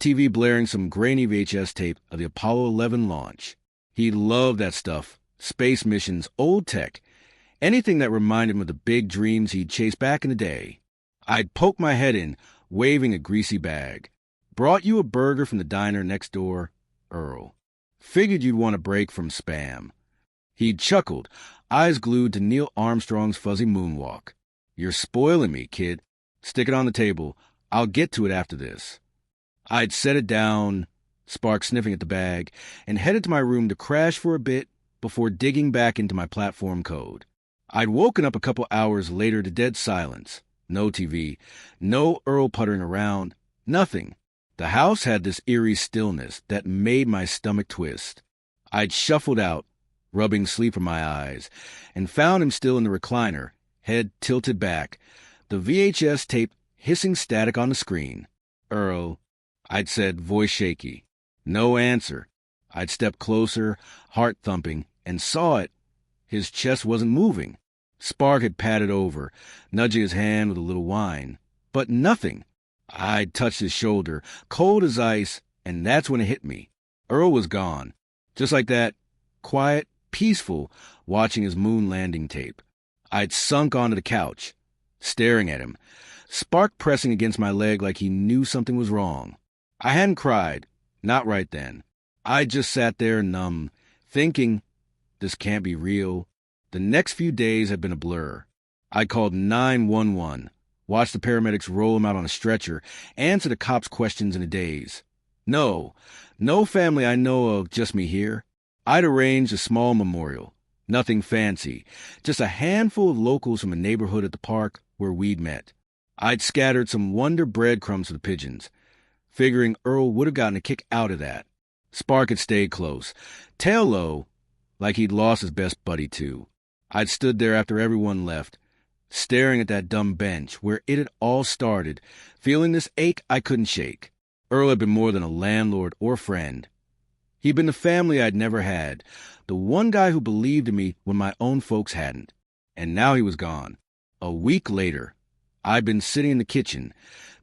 TV blaring some grainy VHS tape of the Apollo 11 launch. He loved that stuff, space missions, old tech, anything that reminded him of the big dreams he'd chased back in the day. I'd poke my head in, waving a greasy bag. "Brought you a burger from the diner next door, Earl. Figured you'd want a break from Spam." He'd chuckled, eyes glued to Neil Armstrong's fuzzy moonwalk. "You're spoiling me, kid. Stick it on the table. I'll get to it after this." I'd set it down, Spark sniffing at the bag, and headed to my room to crash for a bit before digging back into my platform code. I'd woken up a couple hours later to dead silence. No TV, no Earl puttering around, nothing. The house had this eerie stillness that made my stomach twist. I'd shuffled out, rubbing sleep from my eyes, and found him still in the recliner, head tilted back, the VHS tape hissing static on the screen. "Earl," I'd said, voice shaky. No answer. I'd stepped closer, heart thumping, and saw it. His chest wasn't moving. Spark had patted over, nudging his hand with a little whine. But nothing. I'd touched his shoulder, cold as ice, and that's when it hit me. Earl was gone. Just like that, quiet, peaceful, watching his moon landing tape. I'd sunk onto the couch, staring at him, Spark pressing against my leg like he knew something was wrong. I hadn't cried, not right then. I just sat there numb, thinking, this can't be real. The next few days had been a blur. I called 911, watched the paramedics roll him out on a stretcher, answer the cops' questions in a daze. No family I know of, just me here. I'd arranged a small memorial, nothing fancy, just a handful of locals from a neighborhood at the park where we'd met. I'd scattered some Wonder breadcrumbs for the pigeons, figuring Earl would have gotten a kick out of that. Spark had stayed close, tail low, like he'd lost his best buddy too. I'd stood there after everyone left, staring at that dumb bench where it had all started, feeling this ache I couldn't shake. Earl had been more than a landlord or friend. He'd been the family I'd never had, the one guy who believed in me when my own folks hadn't. And now he was gone. A week later, I'd been sitting in the kitchen,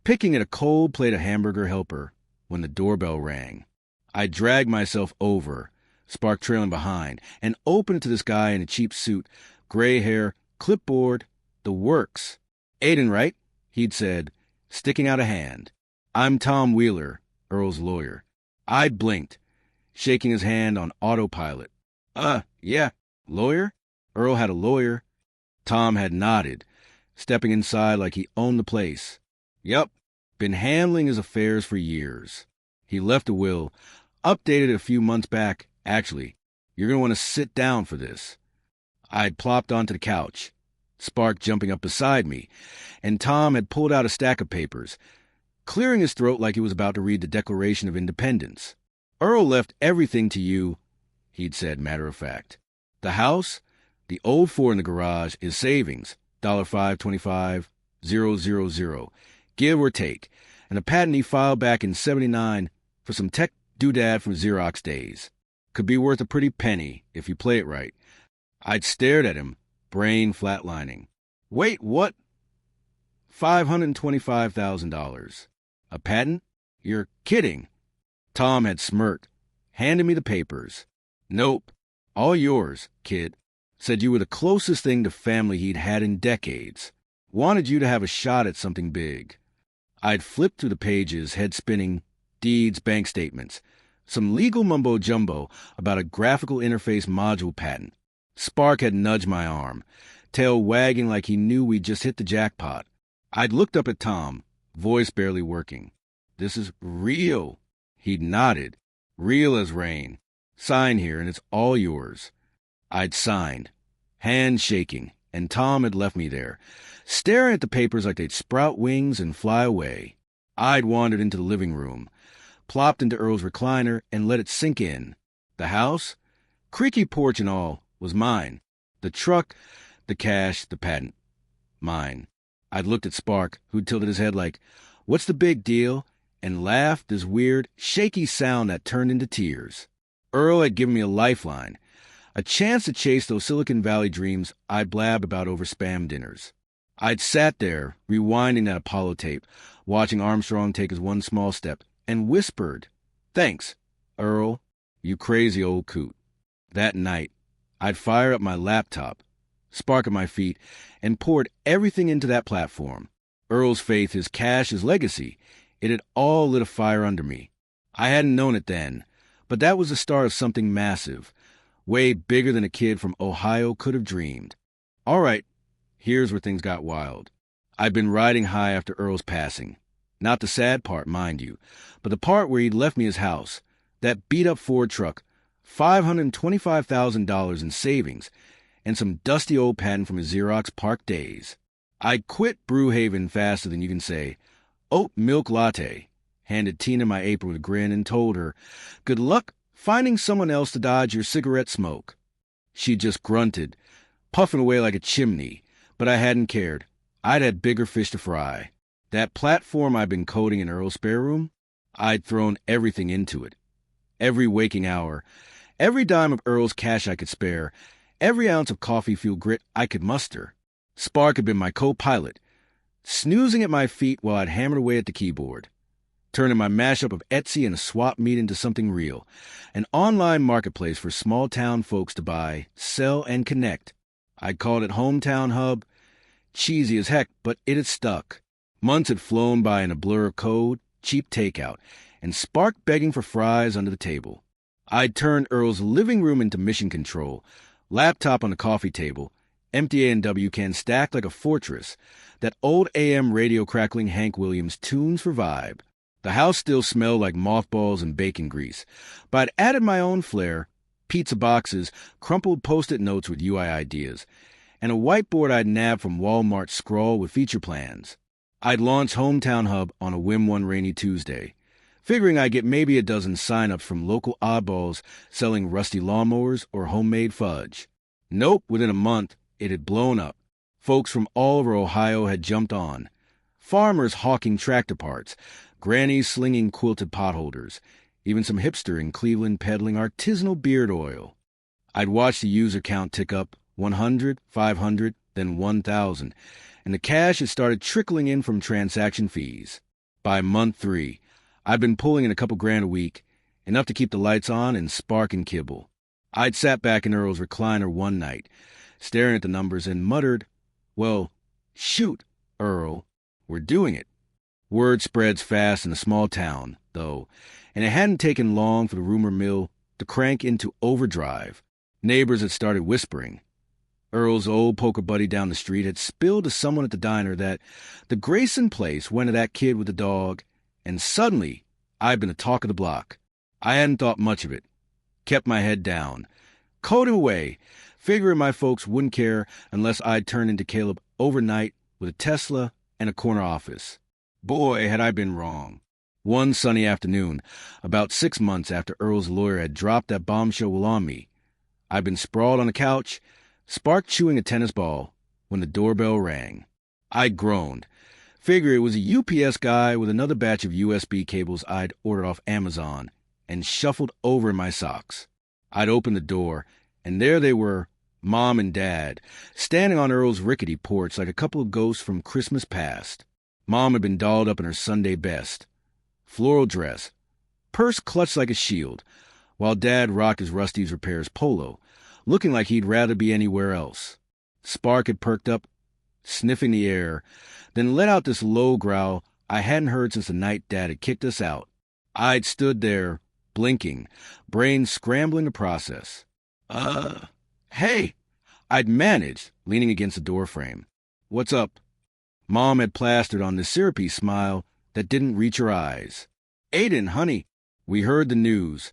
picking at a cold plate of hamburger helper, when the doorbell rang. I dragged myself over, Spark trailing behind, and opened it to this guy in a cheap suit, gray hair, clipboard, the works. "Aiden, right?" he'd said, sticking out a hand. "I'm Tom Wheeler, Earl's lawyer." I blinked, shaking his hand on autopilot. Yeah, lawyer?" Earl had a lawyer. Tom had nodded, stepping inside like he owned the place. "Yup, been handling his affairs for years. He left a will, updated it a few months back. Actually, you're going to want to sit down for this." I'd plopped onto the couch, Spark jumping up beside me, and Tom had pulled out a stack of papers, clearing his throat like he was about to read the Declaration of Independence. "Earl left everything to you," he'd said, matter of fact. "The house, the old Ford in the garage, is savings, $525, 000, give or take, and a patent he filed back in '79 for some tech doodad from Xerox days. Could be worth a pretty penny if you play it right." I'd stared at him, brain flatlining. "Wait, what? $525,000. A patent? You're kidding." Tom had smirked, handed me the papers. "Nope, all yours, kid. Said you were the closest thing to family he'd had in decades. Wanted you to have a shot at something big." I'd flipped through the pages, head spinning, deeds, bank statements, some legal mumbo-jumbo about a graphical interface module patent. Spark had nudged my arm, tail wagging like he knew we'd just hit the jackpot. I'd looked up at Tom, voice barely working. "This is real." He'd nodded. "Real as rain. Sign here, and it's all yours." I'd signed, hands shaking, and Tom had left me there, staring at the papers like they'd sprout wings and fly away. I'd wandered into the living room, plopped into Earl's recliner, and let it sink in. The house, creaky porch and all, was mine. The truck, the cash, the patent. Mine. I'd looked at Spark, who'd tilted his head like, "What's the big deal?" and laughed this weird, shaky sound that turned into tears. Earl had given me a lifeline, a chance to chase those Silicon Valley dreams I'd blab about over Spam dinners. I'd sat there, rewinding that Apollo tape, watching Armstrong take his one small step, and whispered, "Thanks, Earl, you crazy old coot." That night, I'd fire up my laptop, Spark at my feet, and poured everything into that platform. Earl's faith, his cash, his legacy. It had all lit a fire under me. I hadn't known it then, but that was the start of something massive, way bigger than a kid from Ohio could have dreamed. All right, here's where things got wild. I'd been riding high after Earl's passing. Not the sad part, mind you, but the part where he'd left me his house, that beat-up Ford truck, $525,000 in savings, and some dusty old patent from his Xerox PARC days. I quit Brewhaven faster than you can say. Oat milk latte. Handed Tina my apron with a grin and told her, "Good luck finding someone else to dodge your cigarette smoke." She just grunted, puffing away like a chimney, but I hadn't cared. I'd had bigger fish to fry. That platform I'd been coding in Earl's spare room, I'd thrown everything into it. Every waking hour, every dime of Earl's cash I could spare, every ounce of coffee-fueled grit I could muster. Spark had been my co-pilot, snoozing at my feet while I'd hammered away at the keyboard, turning my mashup of Etsy and a swap meet into something real, an online marketplace for small-town folks to buy, sell, and connect. I called it Hometown Hub. Cheesy as heck, but it had stuck. Months had flown by in a blur of code, cheap takeout, and Spark begging for fries under the table. I'd turned Earl's living room into mission control, laptop on the coffee table, empty A&W can stacked like a fortress, that old AM radio crackling Hank Williams tunes for vibe. The house still smelled like mothballs and bacon grease, but I'd added my own flair, pizza boxes, crumpled Post-it notes with UI ideas, and a whiteboard I'd nabbed from Walmart's scrawl with feature plans. I'd launched Hometown Hub on a whim one rainy Tuesday, figuring I'd get maybe a dozen sign-ups from local oddballs selling rusty lawnmowers or homemade fudge. Nope, within a month, it had blown up. Folks from all over Ohio had jumped on. Farmers hawking tractor parts, grannies slinging quilted potholders, even some hipster in Cleveland peddling artisanal beard oil. I'd watched the user count tick up 100, 500, then 1,000, and the cash had started trickling in from transaction fees. By month 3, I'd been pulling in a couple grand a week, enough to keep the lights on and Spark and kibble. I'd sat back in Earl's recliner one night, staring at the numbers, and muttered, "Well, shoot, Earl, we're doing it." Word spreads fast in a small town, though, and it hadn't taken long for the rumor mill to crank into overdrive. Neighbors had started whispering. Earl's old poker buddy down the street had spilled to someone at the diner that the Grayson place went to that kid with the dog, and suddenly I'd been the talk of the block. I hadn't thought much of it, kept my head down, coded away, figuring my folks wouldn't care unless I'd turn into Caleb overnight with a Tesla and a corner office. Boy, had I been wrong. One sunny afternoon, about 6 months after Earl's lawyer had dropped that bombshell on me, I'd been sprawled on the couch, Spark chewing a tennis ball, when the doorbell rang. I groaned, figured it was a UPS guy with another batch of USB cables I'd ordered off Amazon, and shuffled over in my socks. I'd opened the door, and there they were, Mom and Dad, standing on Earl's rickety porch like a couple of ghosts from Christmas past. Mom had been dolled up in her Sunday best, floral dress, purse clutched like a shield, while Dad rocked his Rusty's Repairs polo, looking like he'd rather be anywhere else. Spark had perked up, sniffing the air, then let out this low growl I hadn't heard since the night Dad had kicked us out. I'd stood there, blinking, brain scrambling to process. Hey, I'd managed, leaning against the doorframe. "What's up?" Mom had plastered on this syrupy smile that didn't reach her eyes. "Aiden, honey, we heard the news.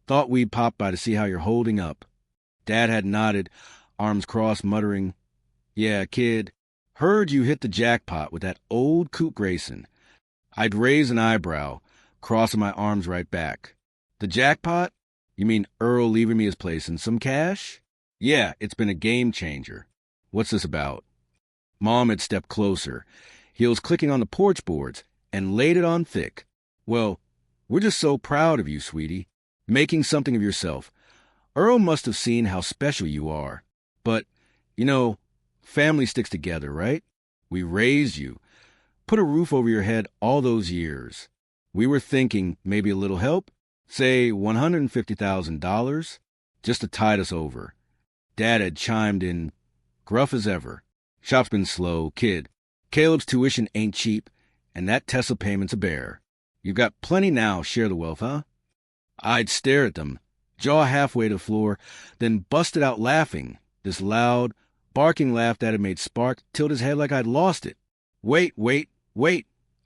Thought we'd pop by to see how you're holding up." Dad had nodded, arms crossed, muttering, "Yeah, kid, heard you hit the jackpot with that old Coot Grayson." I'd raise an eyebrow, crossing my arms right back. "The jackpot? You mean Earl leaving me his place and some cash?" "Yeah, it's been a game changer." "What's this about?" Mom had stepped closer, heels clicking on the porch boards, and laid it on thick. "Well, we're just so proud of you, sweetie. Making something of yourself. Earl must have seen how special you are. But, family sticks together, right? We raised you, put a roof over your head all those years. We were thinking maybe a little help, say $150,000, just to tide us over." Dad had chimed in, gruff as ever. "Shop's been slow, kid. Caleb's tuition ain't cheap, and that Tesla payment's a bear. You've got plenty now, share the wealth, huh?" I'd stare at them, jaw halfway to the floor, then busted out laughing, this loud, barking laugh that had made Spark tilt his head like I'd lost it. Wait,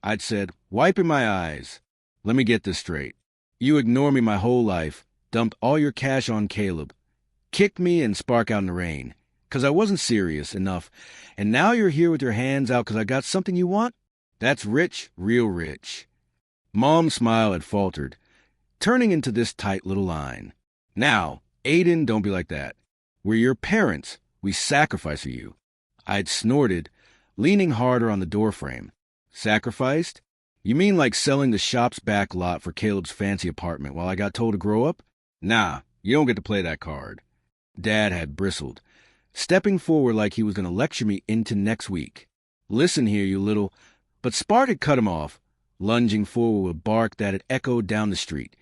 I'd said, wiping my eyes. "Let me get this straight. You ignored me my whole life, dumped all your cash on Caleb, kicked me and Spark out in the rain, 'Cause I wasn't serious enough, and now you're here with your hands out 'cause I got something you want? That's rich, real rich." Mom's smile had faltered, turning into this tight little line. "Now, Aiden, don't be like that. We're your parents. We sacrifice for you." I'd snorted, leaning harder on the doorframe. "Sacrificed? You mean like selling the shop's back lot for Caleb's fancy apartment while I got told to grow up? Nah, you don't get to play that card." Dad had bristled, stepping forward like he was going to lecture me into next week. "Listen here, you little—" But Spark had cut him off, lunging forward with bark that had echoed down the street,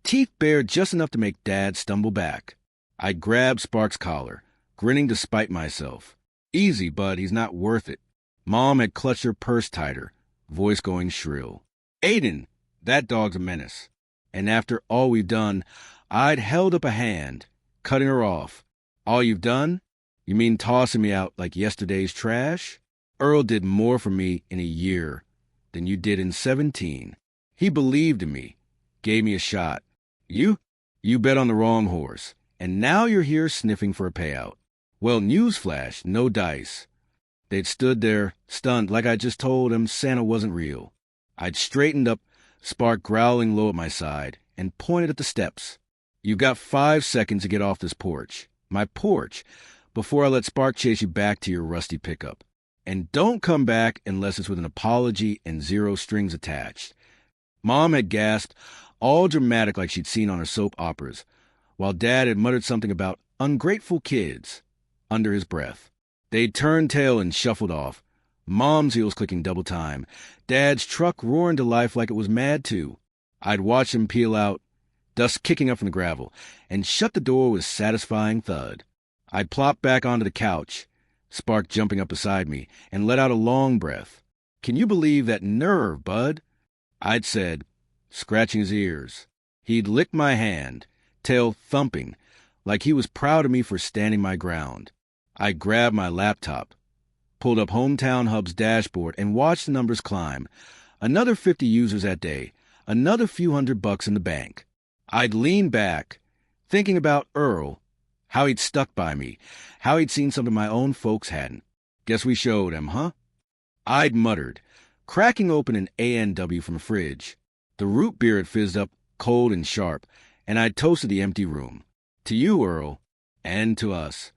teeth bared just enough to make Dad stumble back. I grabbed Spark's collar, grinning to spite myself. "Easy, bud, he's not worth it." Mom had clutched her purse tighter, voice going shrill. "Aiden, that dog's a menace." And after all we've done, I'd held up a hand, cutting her off. "All you've done? You mean tossing me out like yesterday's trash? Earl did more for me in a year than you did in 17. He believed in me, gave me a shot. You bet on the wrong horse, and now you're here sniffing for a payout. Well, newsflash, no dice." They'd stood there, stunned, like I just told them Santa wasn't real. I'd straightened up, Spark growling low at my side, and pointed at the steps. "You've got 5 seconds to get off this porch, my porch, before I let Spark chase you back to your rusty pickup. And don't come back unless it's with an apology and 0 strings attached." Mom had gasped, all dramatic like she'd seen on her soap operas, while Dad had muttered something about ungrateful kids under his breath. They'd turned tail and shuffled off, Mom's heels clicking double time, Dad's truck roaring to life like it was mad too. I'd watch him peel out, dust kicking up from the gravel, and shut the door with a satisfying thud. I'd plop back onto the couch, Spark jumping up beside me, and let out a long breath. "Can you believe that nerve, bud?" I'd said, scratching his ears. He'd licked my hand, tail thumping, like he was proud of me for standing my ground. I grabbed my laptop, pulled up Hometown Hub's dashboard, and watched the numbers climb. Another 50 users that day, another few $100 in the bank. I'd lean back, thinking about Earl, how he'd stuck by me, how he'd seen something my own folks hadn't. "Guess we showed him, huh?" I'd muttered, cracking open an A&W from the fridge. The root beer had fizzed up, cold and sharp, and I'd toasted the empty room. "To you, Earl, and to us."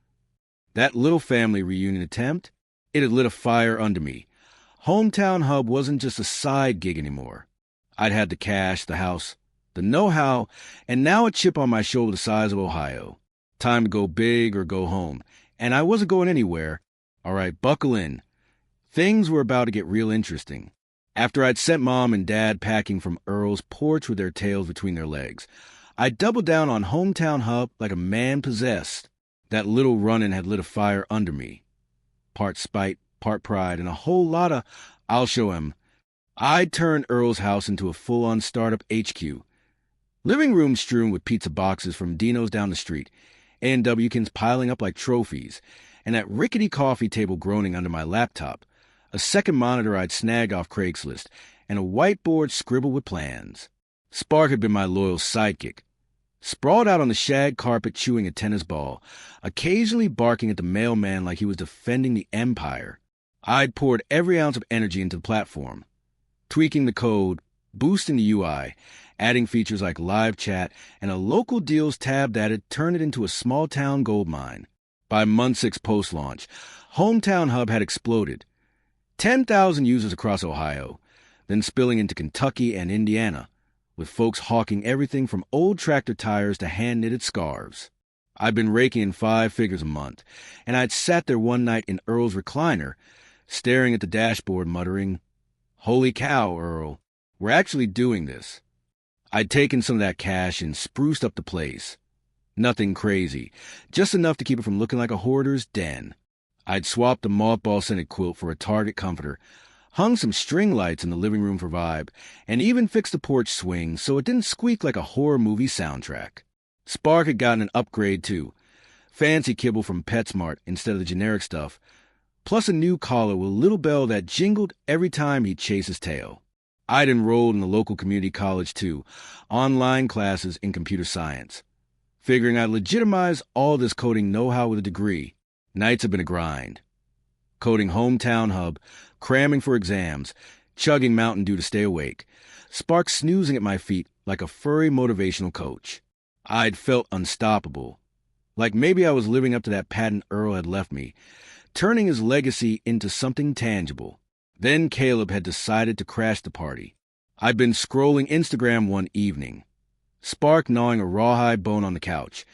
That little family reunion attempt, it had lit a fire under me. Hometown Hub wasn't just a side gig anymore. I'd had the cash, the house, the know-how, and now a chip on my shoulder the size of Ohio. Time to go big or go home, and I wasn't going anywhere. All right, buckle in. Things were about to get real interesting. After I'd sent Mom and Dad packing from Earl's porch with their tails between their legs, I doubled down on Hometown Hub like a man possessed. That little run-in had lit a fire under me. Part spite, part pride, and a whole lot of "I'll show him." I'd turned Earl's house into a full-on startup HQ. Living room strewn with pizza boxes from Dino's down the street, A&W cans piling up like trophies, and that rickety coffee table groaning under my laptop, a second monitor I'd snagged off Craigslist, and a whiteboard scribbled with plans. Spark had been my loyal sidekick, sprawled out on the shag carpet chewing a tennis ball, occasionally barking at the mailman like he was defending the empire. I'd poured every ounce of energy into the platform, tweaking the code, boosting the UI, adding features like live chat, and a local deals tab that had turned it into a small-town goldmine. By month 6 post-launch, Hometown Hub had exploded. 10,000 users across Ohio, then spilling into Kentucky and Indiana, with folks hawking everything from old tractor tires to hand-knitted scarves. I'd been raking in 5 figures a month, and I'd sat there one night in Earl's recliner, staring at the dashboard, muttering, "Holy cow, Earl, we're actually doing this." I'd taken some of that cash and spruced up the place. Nothing crazy, just enough to keep it from looking like a hoarder's den. I'd swapped the mothball-scented quilt for a Target comforter, hung some string lights in the living room for vibe, and even fixed the porch swing so it didn't squeak like a horror movie soundtrack. Spark had gotten an upgrade, too. Fancy kibble from PetSmart instead of the generic stuff, plus a new collar with a little bell that jingled every time he'd chase his tail. I'd enrolled in the local community college, too, online classes in computer science, figuring I'd legitimize all this coding know-how with a degree. Nights have been a grind. Coding Hometown Hub, cramming for exams, chugging Mountain Dew to stay awake, Spark snoozing at my feet like a furry motivational coach. I'd felt unstoppable. Like maybe I was living up to that patent Earl had left me, turning his legacy into something tangible. Then Caleb had decided to crash the party. I'd been scrolling Instagram one evening, Spark gnawing a rawhide bone on the couch,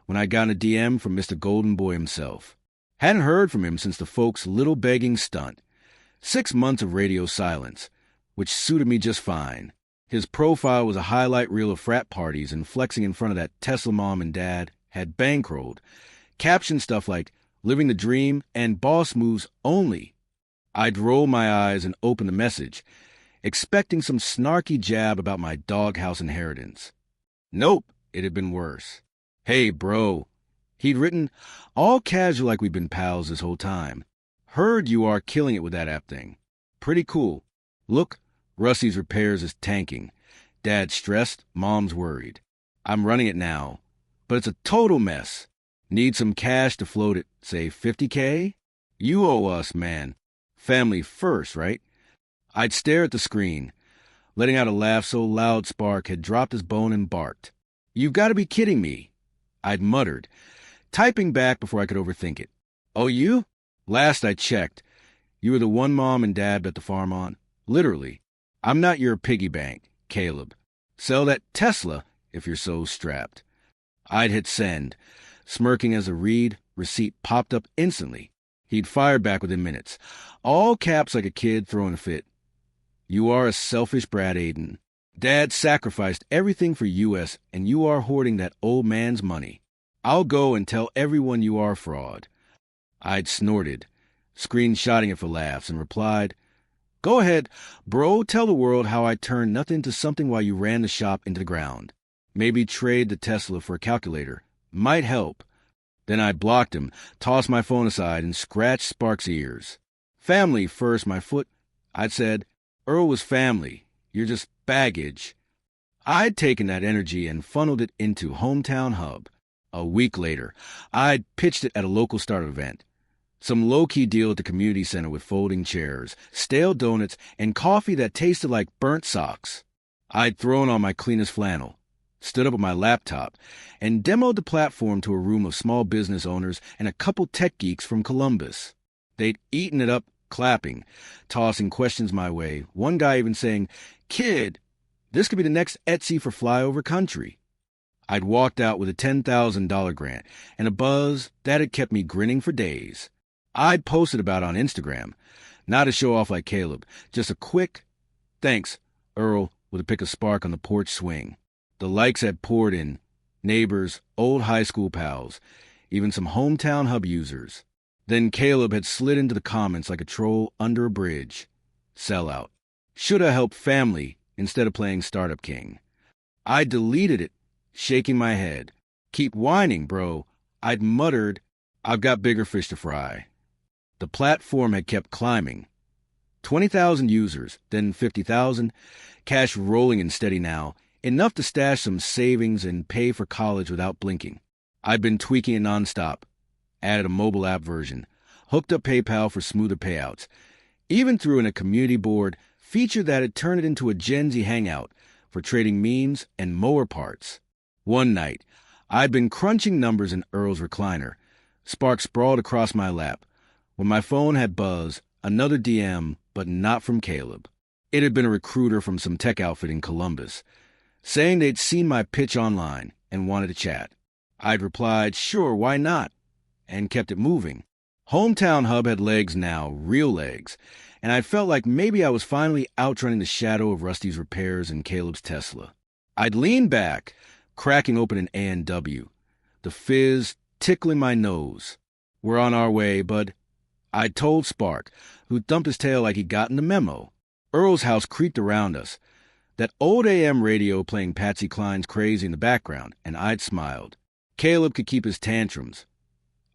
when I got a DM from Mr. Golden Boy himself. Hadn't heard from him since the folks' little begging stunt. 6 months of radio silence, which suited me just fine. His profile was a highlight reel of frat parties and flexing in front of that Tesla mom and dad had bankrolled. Captioned stuff like, living the dream and boss moves only. I'd roll my eyes and open the message, expecting some snarky jab about my doghouse inheritance. Nope, it had been worse. Hey, bro. He'd written, all casual like we'd been pals this whole time. Heard you are killing it with that app thing. Pretty cool. Look, Rusty's repairs is tanking. Dad's stressed, Mom's worried. I'm running it now, but it's a total mess. Need some cash to float it, say $50K? You owe us, man. Family first, right? I'd stare at the screen, letting out a laugh so loud Spark had dropped his bone and barked. You've got to be kidding me. I'd muttered, typing back before I could overthink it. Oh, you? Last I checked, you were the one Mom and Dad bet the farm on. Literally. I'm not your piggy bank, Caleb. Sell that Tesla if you're so strapped. I'd hit send, smirking as a read receipt popped up instantly. He'd fired back within minutes, all caps like a kid throwing a fit. You are a selfish brat, Aiden. Dad sacrificed everything for US, and you are hoarding that old man's money. I'll go and tell everyone you are a fraud. I'd snorted, screenshotting it for laughs, and replied, Go ahead, bro, tell the world how I turned nothing into something while you ran the shop into the ground. Maybe trade the Tesla for a calculator. Might help. Then I blocked him, tossed my phone aside, and scratched Spark's ears. Family first, my foot. I'd said, Earl was family. You're just baggage. I'd taken that energy and funneled it into Hometown Hub. A week later, I'd pitched it at a local startup event. Some low-key deal at the community center with folding chairs, stale donuts, and coffee that tasted like burnt socks. I'd thrown on my cleanest flannel, stood up at my laptop, and demoed the platform to a room of small business owners and a couple tech geeks from Columbus. They'd eaten it up, clapping, tossing questions my way, one guy even saying, Kid, this could be the next Etsy for flyover country. I'd walked out with a $10,000 grant and a buzz that had kept me grinning for days. I'd posted about it on Instagram, not to show off like Caleb, just a quick, thanks, Earl, with a pick of Spark on the porch swing. The likes had poured in, neighbors, old high school pals, even some Hometown Hub users. Then Caleb had slid into the comments like a troll under a bridge. Sellout. Shoulda helped family instead of playing Startup King. I deleted it, shaking my head. Keep whining, bro. I'd muttered, I've got bigger fish to fry. The platform had kept climbing. 20,000 users, then 50,000, cash rolling and steady now, enough to stash some savings and pay for college without blinking. I'd been tweaking it nonstop. Added a mobile app version, hooked up PayPal for smoother payouts, even threw in a community board feature that had turned it into a Gen Z hangout for trading memes and mower parts. One night, I'd been crunching numbers in Earl's recliner. Spark sprawled across my lap. When my phone had buzzed, another DM, but not from Caleb. It had been a recruiter from some tech outfit in Columbus, saying they'd seen my pitch online and wanted to chat. I'd replied, sure, why not? And kept it moving. Hometown Hub had legs now, real legs, and I felt like maybe I was finally outrunning the shadow of Rusty's repairs and Caleb's Tesla. I'd leaned back, cracking open an A&W, the fizz tickling my nose. We're on our way, bud. I'd told Spark, who thumped his tail like he'd gotten the memo. Earl's house creaked around us, that old AM radio playing Patsy Cline's Crazy in the background, and I'd smiled. Caleb could keep his tantrums.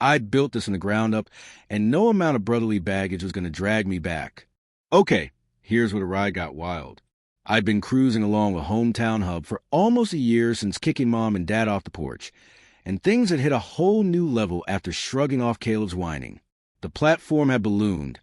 I'd built this from the ground up, and no amount of brotherly baggage was going to drag me back. Okay, here's where the ride got wild. I'd been cruising along with Hometown Hub for almost a year since kicking Mom and Dad off the porch, and things had hit a whole new level after shrugging off Caleb's whining. The platform had ballooned.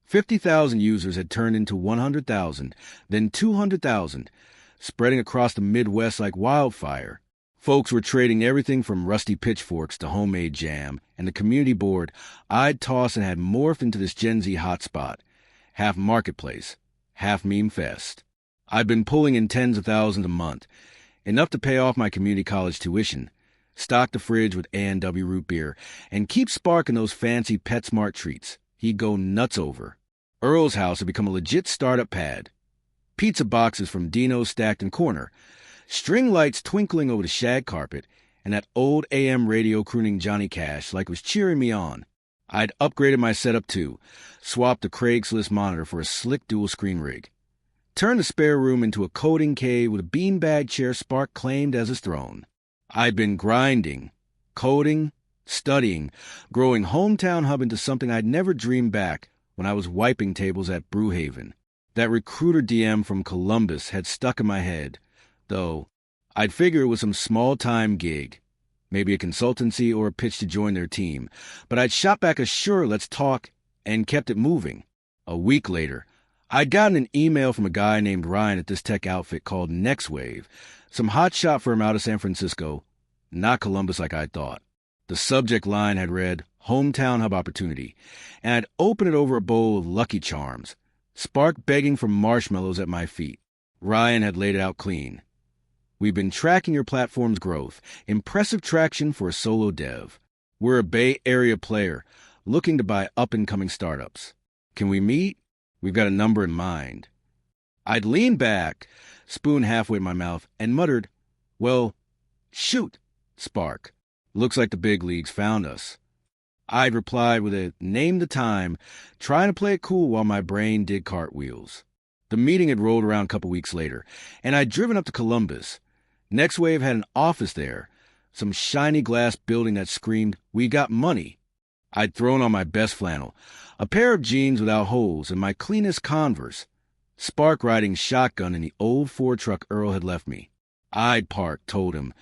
50,000 users had turned into 100,000, then 200,000, spreading across the Midwest like wildfire. Folks were trading everything from rusty pitchforks to homemade jam, and the community board I'd tossed and had morphed into this Gen Z hotspot, half marketplace, half meme fest. I'd been pulling in tens of thousands a month, enough to pay off my community college tuition, stock the fridge with A&W root beer, and keep sparking those fancy PetSmart treats he'd go nuts over. Earl's house had become a legit startup pad. Pizza boxes from Dino's stacked in corner, string lights twinkling over the shag carpet, and that old AM radio crooning Johnny Cash like it was cheering me on. I'd upgraded my setup too, swapped the Craigslist monitor for a slick dual-screen rig, turned the spare room into a coding cave with a beanbag chair Spark claimed as his throne. I'd been grinding, coding, studying, growing Hometown Hub into something I'd never dreamed back when I was wiping tables at Brewhaven. That recruiter DM from Columbus had stuck in my head, though I'd figure it was some small-time gig, maybe a consultancy or a pitch to join their team, but I'd shot back a sure let's talk and kept it moving. A week later, I'd gotten an email from a guy named Ryan at this tech outfit called NextWave, some hotshot firm out of San Francisco, not Columbus like I'd thought. The subject line had read, Hometown Hub Opportunity, and I'd opened it over a bowl of Lucky Charms, Spark begging for marshmallows at my feet. Ryan had laid it out clean. We've been tracking your platform's growth. Impressive traction for a solo dev. We're a Bay Area player looking to buy up-and-coming startups. Can we meet? We've got a number in mind. I'd leaned back, spoon halfway in my mouth, and muttered, well, shoot, Spark. Looks like the big leagues found us. I'd replied with a name the time, trying to play it cool while my brain did cartwheels. The meeting had rolled around a couple weeks later, and I'd driven up to Columbus. NextWave had an office there, some shiny glass building that screamed, we got money. I'd thrown on my best flannel, a pair of jeans without holes, and my cleanest Converse, Spark riding shotgun in the old Ford truck Earl had left me. I'd park, told him,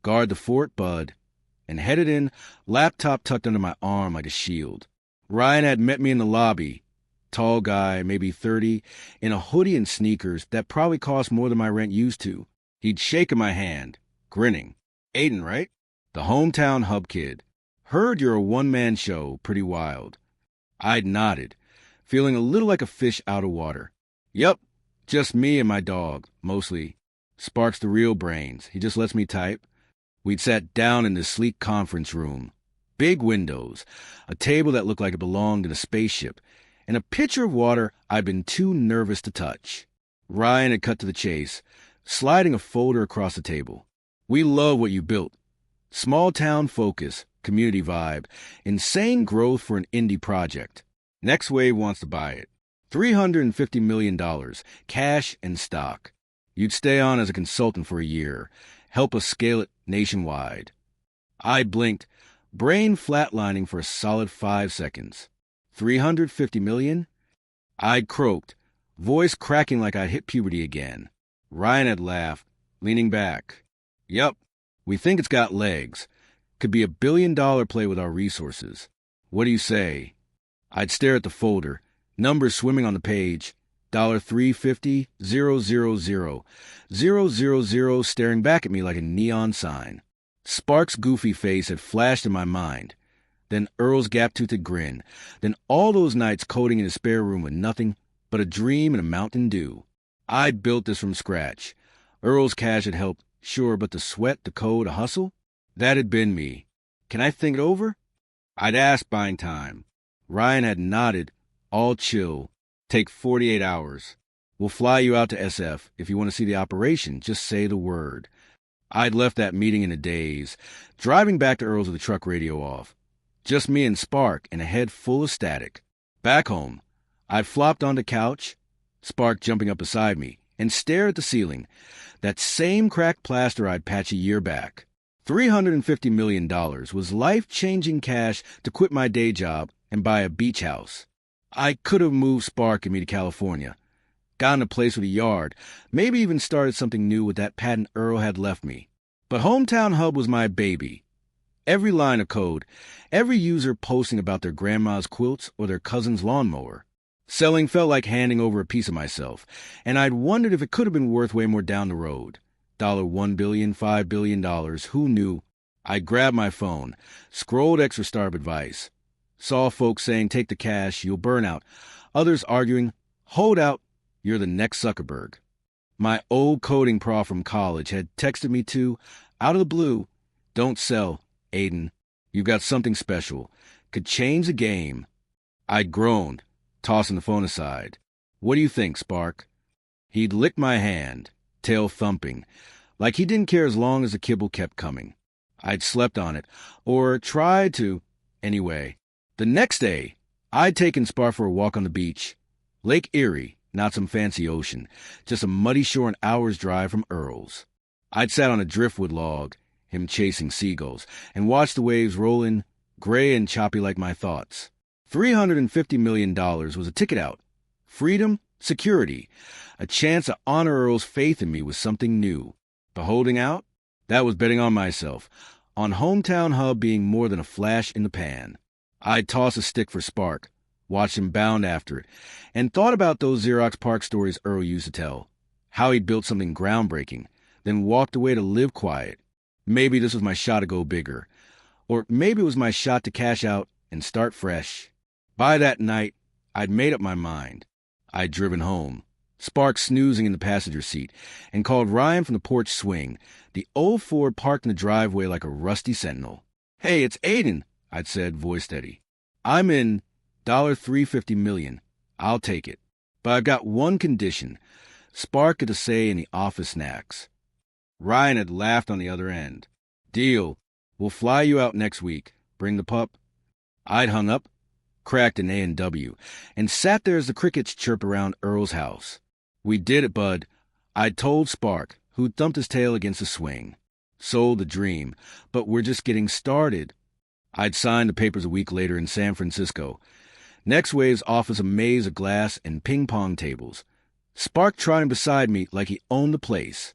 guard the fort, bud, and headed in, laptop tucked under my arm like a shield. Ryan had met me in the lobby, tall guy, maybe 30, in a hoodie and sneakers that probably cost more than my rent used to. He'd shaken my hand, grinning. Aiden, right? The Hometown Hub kid. Heard you're a one-man show, pretty wild. I'd nodded, feeling a little like a fish out of water. Yup, just me and my dog, mostly. Spark's the real brains. He just lets me type. We'd sat down in this sleek conference room. Big windows, a table that looked like it belonged in a spaceship, and a pitcher of water I'd been too nervous to touch. Ryan had cut to the chase, sliding a folder across the table. We love what you built. Small town focus, community vibe, insane growth for an indie project. NextWave wants to buy it. $350 million, cash and stock. You'd stay on as a consultant for a year, help us scale it nationwide. I blinked, brain flatlining for a solid 5 seconds. $350 million? I'd croaked, voice cracking like I'd hit puberty again. Ryan had laughed, leaning back. Yup, we think it's got legs. Could be $1 billion play with our resources. What do you say? I'd stare at the folder, numbers swimming on the page. $350, 000, 000 staring back at me like a neon sign. Spark's goofy face had flashed in my mind. Then Earl's gap-toothed grin. Then all those nights coding in his spare room with nothing but a dream and a Mountain Dew. I'd built this from scratch. Earl's cash had helped, sure, but the sweat, the code, a hustle? That had been me. Can I think it over? I'd asked buying time. Ryan had nodded, all chill. Take 48 hours. We'll fly you out to SF. If you want to see the operation, just say the word. I'd left that meeting in a daze, driving back to Earl's with the truck radio off. Just me and Spark and a head full of static. Back home, I'd flopped on the couch, Spark jumping up beside me, and stare at the ceiling, that same cracked plaster I'd patched a year back. $350 million was life-changing cash to quit my day job and buy a beach house. I could have moved Spark and me to California, gotten a place with a yard, maybe even started something new with that patent Earl had left me. But Hometown Hub was my baby, Every line of code, every user posting about their grandma's quilts or their cousin's lawnmower. Selling felt like handing over a piece of myself, and I'd wondered if it could have been worth way more down the road. $1 billion, $5 billion, who knew? I grabbed my phone, scrolled extra startup advice. Saw folks saying, take the cash, you'll burn out. Others arguing, hold out, you're the next Zuckerberg. My old coding prof from college had texted me too, out of the blue, don't sell, Aiden. You've got something special. Could change the game. I'd groaned, tossing the phone aside. What do you think, Spark? He'd licked my hand, tail thumping, like he didn't care as long as the kibble kept coming. I'd slept on it, or tried to. Anyway, the next day, I'd taken Spark for a walk on the beach. Lake Erie, not some fancy ocean, just a muddy shore an hour's drive from Earl's. I'd sat on a driftwood log, him chasing seagulls, and watched the waves roll in, gray and choppy like my thoughts. $350 million was a ticket out. Freedom, security, a chance to honor Earl's faith in me with something new. The holding out? That was betting on myself, on Hometown Hub being more than a flash in the pan. I'd toss a stick for Spark, watched him bound after it, and thought about those Xerox Park stories Earl used to tell. How he'd built something groundbreaking, then walked away to live quiet. Maybe this was my shot to go bigger. Or maybe it was my shot to cash out and start fresh. By that night, I'd made up my mind. I'd driven home, Spark snoozing in the passenger seat, and called Ryan from the porch swing, the old Ford parked in the driveway like a rusty sentinel. Hey, it's Aiden, I'd said, voice steady. I'm in $350 million. I'll take it. But I've got one condition. Spark get a say in the office snacks. Ryan had laughed on the other end. Deal. We'll fly you out next week. Bring the pup. I'd hung up, cracked an A&W, and sat there as the crickets chirped around Earl's house. We did it, bud. I'd told Spark, who'd thumped his tail against the swing. Sold the dream, but we're just getting started. I'd signed the papers a week later in San Francisco. Next Wave's office a maze of glass and ping-pong tables. Spark trotting beside me like he owned the place.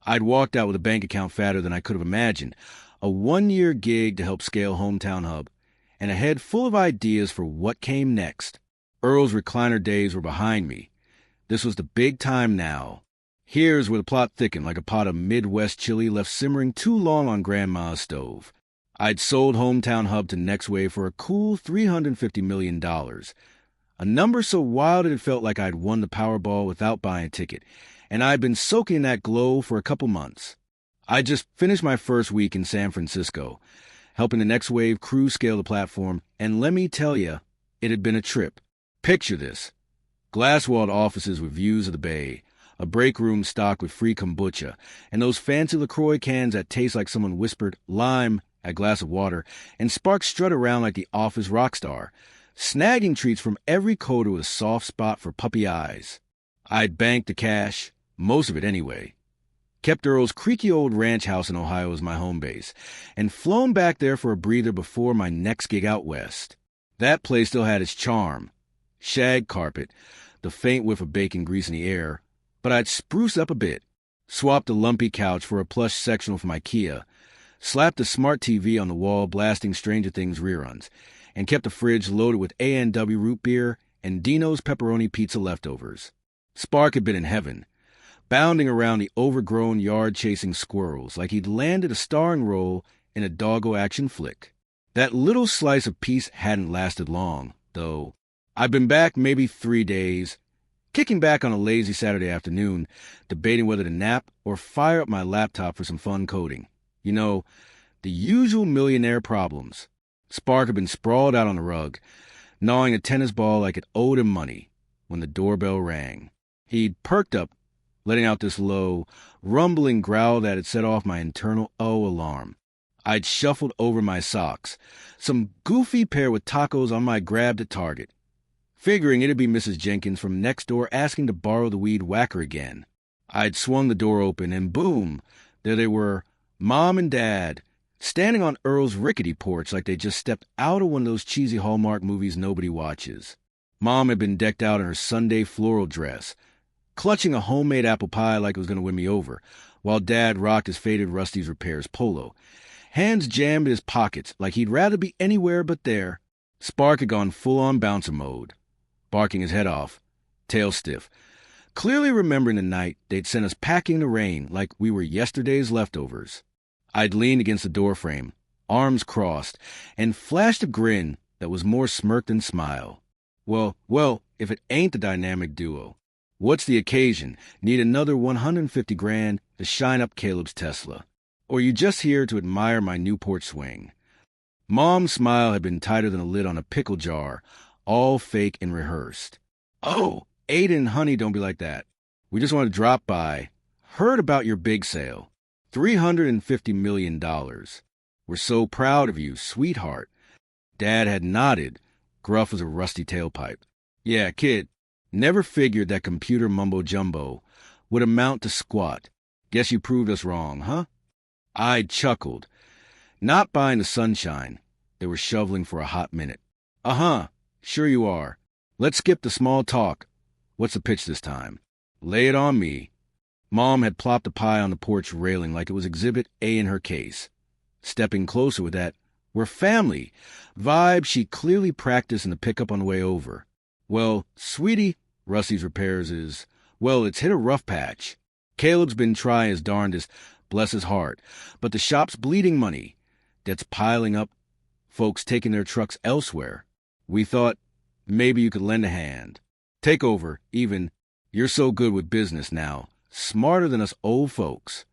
I'd walked out with a bank account fatter than I could have imagined, a 1-year gig to help scale Hometown Hub, and a head full of ideas for what came next. Earl's recliner days were behind me. This was the big time now. Here's where the plot thickened like a pot of Midwest chili left simmering too long on Grandma's stove. I'd sold Hometown Hub to Next Wave for a cool $350 million, a number so wild it felt like I'd won the Powerball without buying a ticket, and I'd been soaking in that glow for a couple months. I just finished my first week in San Francisco, helping the Next Wave crew scale the platform, and let me tell you, it had been a trip. Picture this. Glass-walled offices with views of the bay, a break room stocked with free kombucha, and those fancy LaCroix cans that taste like someone whispered lime at a glass of water, and Spark strut around like the office rock star, snagging treats from every coder with a soft spot for puppy eyes. I'd banked the cash, most of it anyway. Kept Earl's creaky old ranch house in Ohio as my home base, and flown back there for a breather before my next gig out west. That place still had its charm. Shag carpet, the faint whiff of bacon grease in the air, but I'd spruced up a bit, swapped a lumpy couch for a plush sectional from IKEA, slapped a smart TV on the wall blasting Stranger Things reruns, and kept the fridge loaded with A&W root beer and Dino's pepperoni pizza leftovers. Spark had been in heaven, bounding around the overgrown yard-chasing squirrels like he'd landed a starring role in a doggo action flick. That little slice of peace hadn't lasted long, though. I'd been back maybe 3 days, kicking back on a lazy Saturday afternoon, debating whether to nap or fire up my laptop for some fun coding. You know, the usual millionaire problems. Spark had been sprawled out on the rug, gnawing a tennis ball like it owed him money, when the doorbell rang. He'd perked up, letting out this low, rumbling growl that had set off my internal alarm. I'd shuffled over my socks, some goofy pair with tacos on my grab at Target, figuring it'd be Mrs. Jenkins from next door asking to borrow the weed whacker again. I'd swung the door open, and boom, there they were, Mom and Dad, standing on Earl's rickety porch like they just stepped out of one of those cheesy Hallmark movies nobody watches. Mom had been decked out in her Sunday floral dress, clutching a homemade apple pie like it was going to win me over, while Dad rocked his faded Rusty's Repairs polo, hands jammed in his pockets like he'd rather be anywhere but there. Spark had gone full-on bouncer mode, barking his head off, tail stiff, clearly remembering the night they'd sent us packing in the rain like we were yesterday's leftovers. I'd leaned against the doorframe, arms crossed, and flashed a grin that was more smirk than smile. Well, if it ain't the dynamic duo. What's the occasion? Need another 150 grand to shine up Caleb's Tesla? Or you just here to admire my Newport swing? Mom's smile had been tighter than a lid on a pickle jar, all fake and rehearsed. Oh, Aiden and honey, don't be like that. We just want to drop by. Heard about your big sale. $350 million. We're so proud of you, sweetheart. Dad had nodded, gruff as a rusty tailpipe. Yeah, kid, never figured that computer mumbo-jumbo would amount to squat. Guess you proved us wrong, huh? I chuckled. Not buying the sunshine. They were shoveling for a hot minute. Uh-huh, sure you are. Let's skip the small talk. What's the pitch this time? Lay it on me. Mom had plopped a pie on the porch railing like it was Exhibit A in her case. Stepping closer with that, we're family vibe she clearly practiced in the pickup on the way over. Well, sweetie, Rusty's Repairs is, well, it's hit a rough patch. Caleb's been trying his darndest, bless his heart, but the shop's bleeding money. Debt's piling up, folks taking their trucks elsewhere. We thought maybe you could lend a hand. Take over, even. You're so good with business now, smarter than us old folks.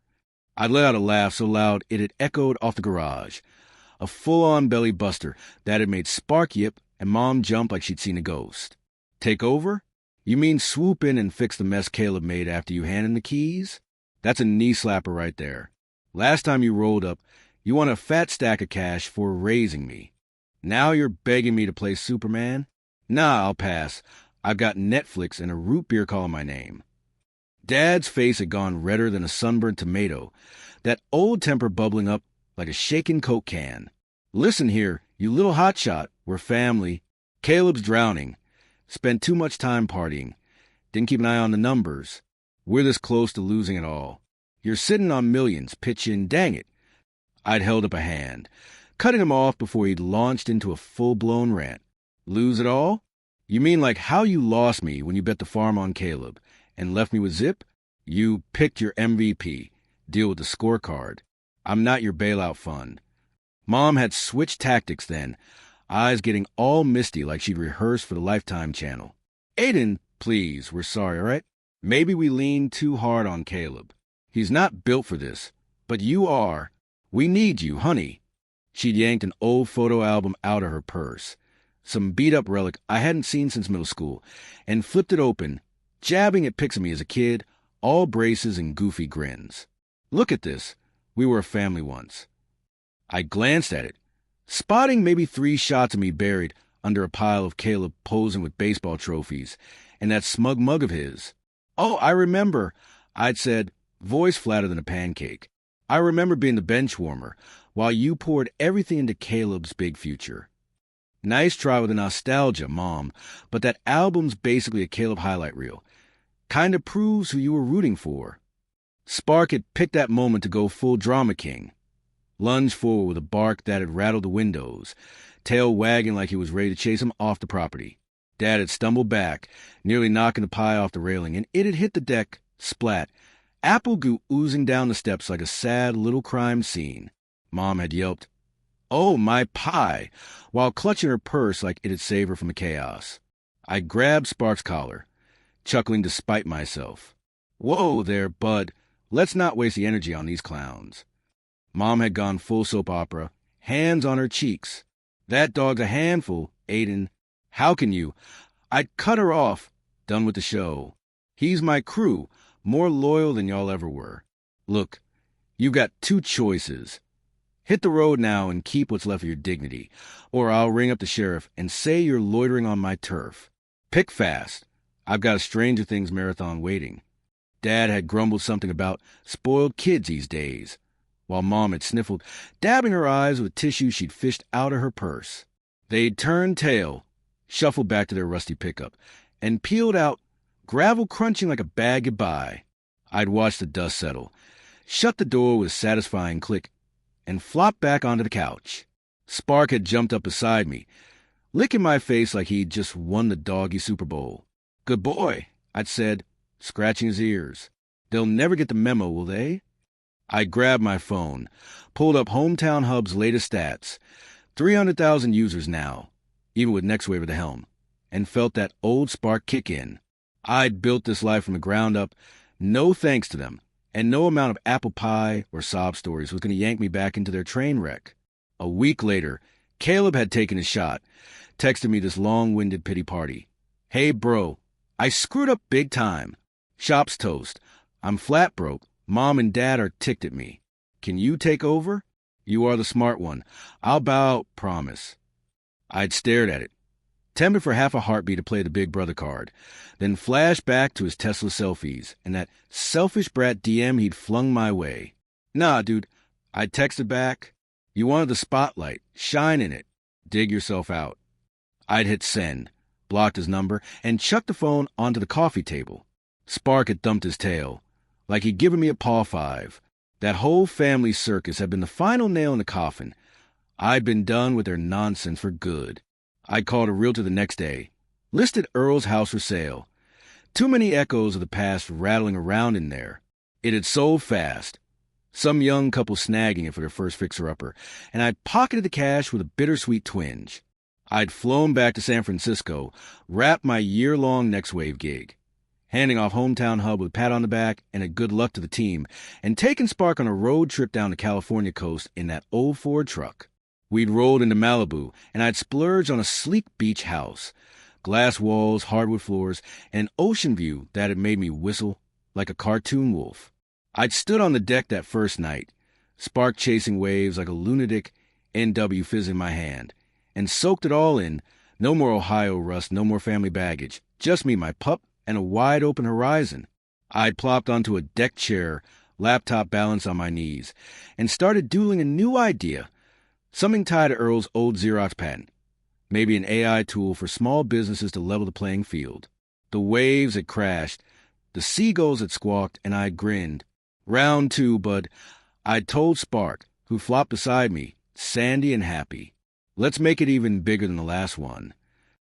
I let out a laugh so loud it had echoed off the garage. A full-on belly buster that had made Spark yip and Mom jump like she'd seen a ghost. Take over? You mean swoop in and fix the mess Caleb made after you handed him the keys? That's a knee slapper right there. Last time you rolled up, you won a fat stack of cash for raising me. Now you're begging me to play Superman? Nah, I'll pass. I've got Netflix and a root beer calling my name. Dad's face had gone redder than a sunburned tomato, that old temper bubbling up like a shaken Coke can. Listen here, you little hotshot, we're family. Caleb's drowning. Spent too much time partying. Didn't keep an eye on the numbers. We're this close to losing it all. You're sitting on millions, pitch in, dang it. I'd held up a hand, cutting him off before he'd launched into a full-blown rant. Lose it all? You mean like how you lost me when you bet the farm on Caleb and left me with Zip? You picked your MVP. Deal with the scorecard. I'm not your bailout fund. Mom had switched tactics then, eyes getting all misty like she'd rehearsed for the Lifetime channel. Aiden, please, we're sorry, all right? Maybe we leaned too hard on Caleb. He's not built for this, but you are. We need you, honey. She'd yanked an old photo album out of her purse, some beat-up relic I hadn't seen since middle school, and flipped it open, jabbing at pics of me as a kid, all braces and goofy grins. Look at this. We were a family once. I glanced at it, spotting maybe 3 shots of me buried under a pile of Caleb posing with baseball trophies, and that smug mug of his. Oh, I remember, I'd said, voice flatter than a pancake. I remember being the bench warmer, while you poured everything into Caleb's big future. Nice try with the nostalgia, Mom, but that album's basically a Caleb highlight reel. Kinda proves who you were rooting for. Spark had picked that moment to go full drama king. Lunged forward with a bark that had rattled the windows, tail wagging like he was ready to chase him off the property. Dad had stumbled back, nearly knocking the pie off the railing, and it had hit the deck, splat. Apple goo oozing down the steps like a sad little crime scene. Mom had yelped, "Oh, my pie," while clutching her purse like it had saved her from the chaos. I grabbed Spark's collar, chuckling despite myself. Whoa there, bud. Let's not waste the energy on these clowns. Mom had gone full soap opera, hands on her cheeks. That dog's a handful, Aiden. How can you? I'd cut her off. Done with the show. He's my crew, more loyal than y'all ever were. Look, you've got 2 choices. Hit the road now and keep what's left of your dignity, or I'll ring up the sheriff and say you're loitering on my turf. Pick fast. I've got a Stranger Things marathon waiting. Dad had grumbled something about spoiled kids these days, while Mom had sniffled, dabbing her eyes with tissue she'd fished out of her purse. They'd turned tail, shuffled back to their rusty pickup, and peeled out, gravel crunching like a bad goodbye. I'd watched the dust settle, shut the door with a satisfying click, and flopped back onto the couch. Spark had jumped up beside me, licking my face like he'd just won the doggy Super Bowl. "Good boy," I'd said, scratching his ears. "They'll never get the memo, will they?" I grabbed my phone, pulled up Hometown Hub's latest stats, 300,000 users now, even with NextWave at the helm, and felt that old spark kick in. I'd built this life from the ground up, no thanks to them, and no amount of apple pie or sob stories was going to yank me back into their train wreck. A week later, Caleb had taken his shot, texted me this long-winded pity party. "Hey, bro, I screwed up big time. Shop's toast. I'm flat broke. Mom and Dad are ticked at me. Can you take over? You are the smart one. I'll bow out, promise." I'd stared at it, tempted for half a heartbeat to play the big brother card, then flashed back to his Tesla selfies and that selfish brat DM he'd flung my way. "Nah, dude," I texted back. "You wanted the spotlight. Shine in it. Dig yourself out." I'd hit send, blocked his number, and chucked the phone onto the coffee table. Spark had thumped his tail, like he'd given me a paw five. That whole family circus had been the final nail in the coffin. I'd been done with their nonsense for good. I called a realtor the next day, listed Earl's house for sale. Too many echoes of the past rattling around in there. It had sold fast. Some young couple snagging it for their first fixer-upper, and I'd pocketed the cash with a bittersweet twinge. I'd flown back to San Francisco, wrapped my year-long NextWave gig, handing off Hometown Hub with a pat on the back and a good luck to the team, and taking Spark on a road trip down the California coast in that old Ford truck. We'd rolled into Malibu, and I'd splurged on a sleek beach house, glass walls, hardwood floors, and an ocean view that had made me whistle like a cartoon wolf. I'd stood on the deck that first night, Spark chasing waves like a lunatic, NW fizz in my hand, and soaked it all in. No more Ohio rust, no more family baggage, just me, my pup, and a wide-open horizon. I'd plopped onto a deck chair, laptop balanced on my knees, and started doodling a new idea, something tied to Earl's old Xerox patent. Maybe an AI tool for small businesses to level the playing field. The waves had crashed, the seagulls had squawked, and I'd grinned. Round two, bud. I'd told Spark, who flopped beside me, sandy and happy. Let's make it even bigger than the last one.